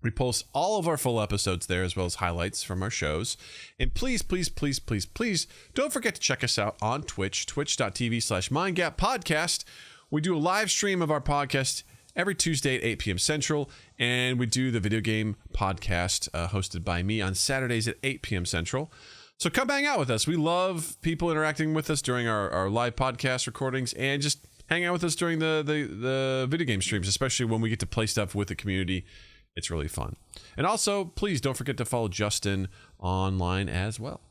We post all of our full episodes there, as well as highlights from our shows. And please don't forget to check us out on Twitch, twitch.tv/MindGapPodcast. We do a live stream of our podcast every Tuesday at 8 p.m. Central, and we do the video game podcast hosted by me on Saturdays at 8 p.m. Central. So come hang out with us. We love people interacting with us during our live podcast recordings, and just hang out with us during the video game streams, especially when we get to play stuff with the community. It's really fun. And also, please don't forget to follow Justin online as well.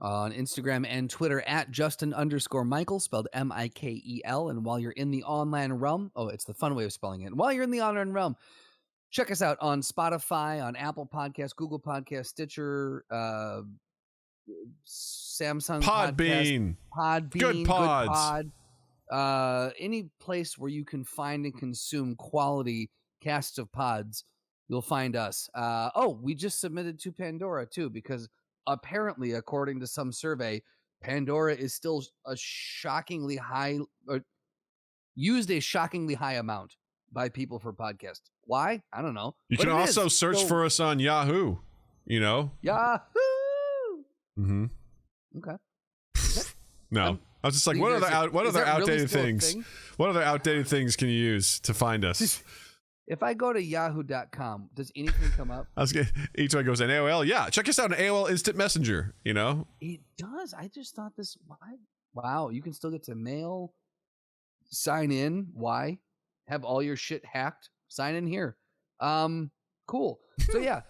On Instagram and Twitter at Justin_Michael, spelled Mikel. And while you're in the online realm, it's the fun way of spelling it. And while you're in the online realm, check us out on Spotify, on Apple Podcasts, Google Podcasts, Stitcher, Samsung Podbean. Good pods. Any place where you can find and consume quality casts of pods, you'll find us. We just submitted to Pandora too, because apparently, according to some survey, Pandora is still used a shockingly high amount by people for podcasts. Why? I don't know. You can also search for us on Yahoo. Yahoo. Mm-hmm. Okay. No, I was just like, what other outdated things? What other outdated things can you use to find us? If I go to yahoo.com, does anything come up? Each one goes in AOL. Yeah, check us out on AOL Instant Messenger. It does. I just thought this. Wow, you can still get to mail, sign in. Why? Have all your shit hacked? Sign in here. Cool. So yeah,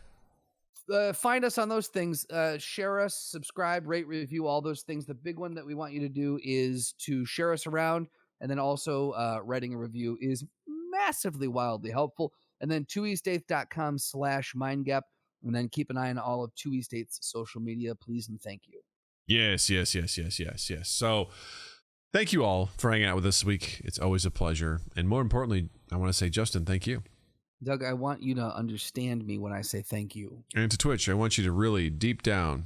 find us on those things. Share us, subscribe, rate, review, all those things. The big one that we want you to do is to share us around, and then also writing a review is massively wildly helpful. And then 2east8.com/mindgap, and then keep an eye on all of 2east8's social media, please and thank you. Yes. So thank you all for hanging out with us this week. It's always a pleasure. And more importantly, I want to say, Justin, thank you. Doug, I want you to understand me when I say thank you. And to Twitch, I want you to really deep down,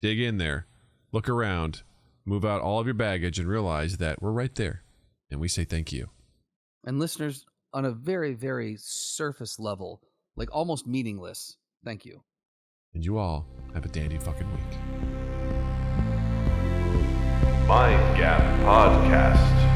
dig in there, look around, move out all of your baggage, and realize that we're right there. And we say thank you. And listeners, on a very, very surface level, like almost meaningless, thank you. And you all have a dandy fucking week. Mind Gap Podcast.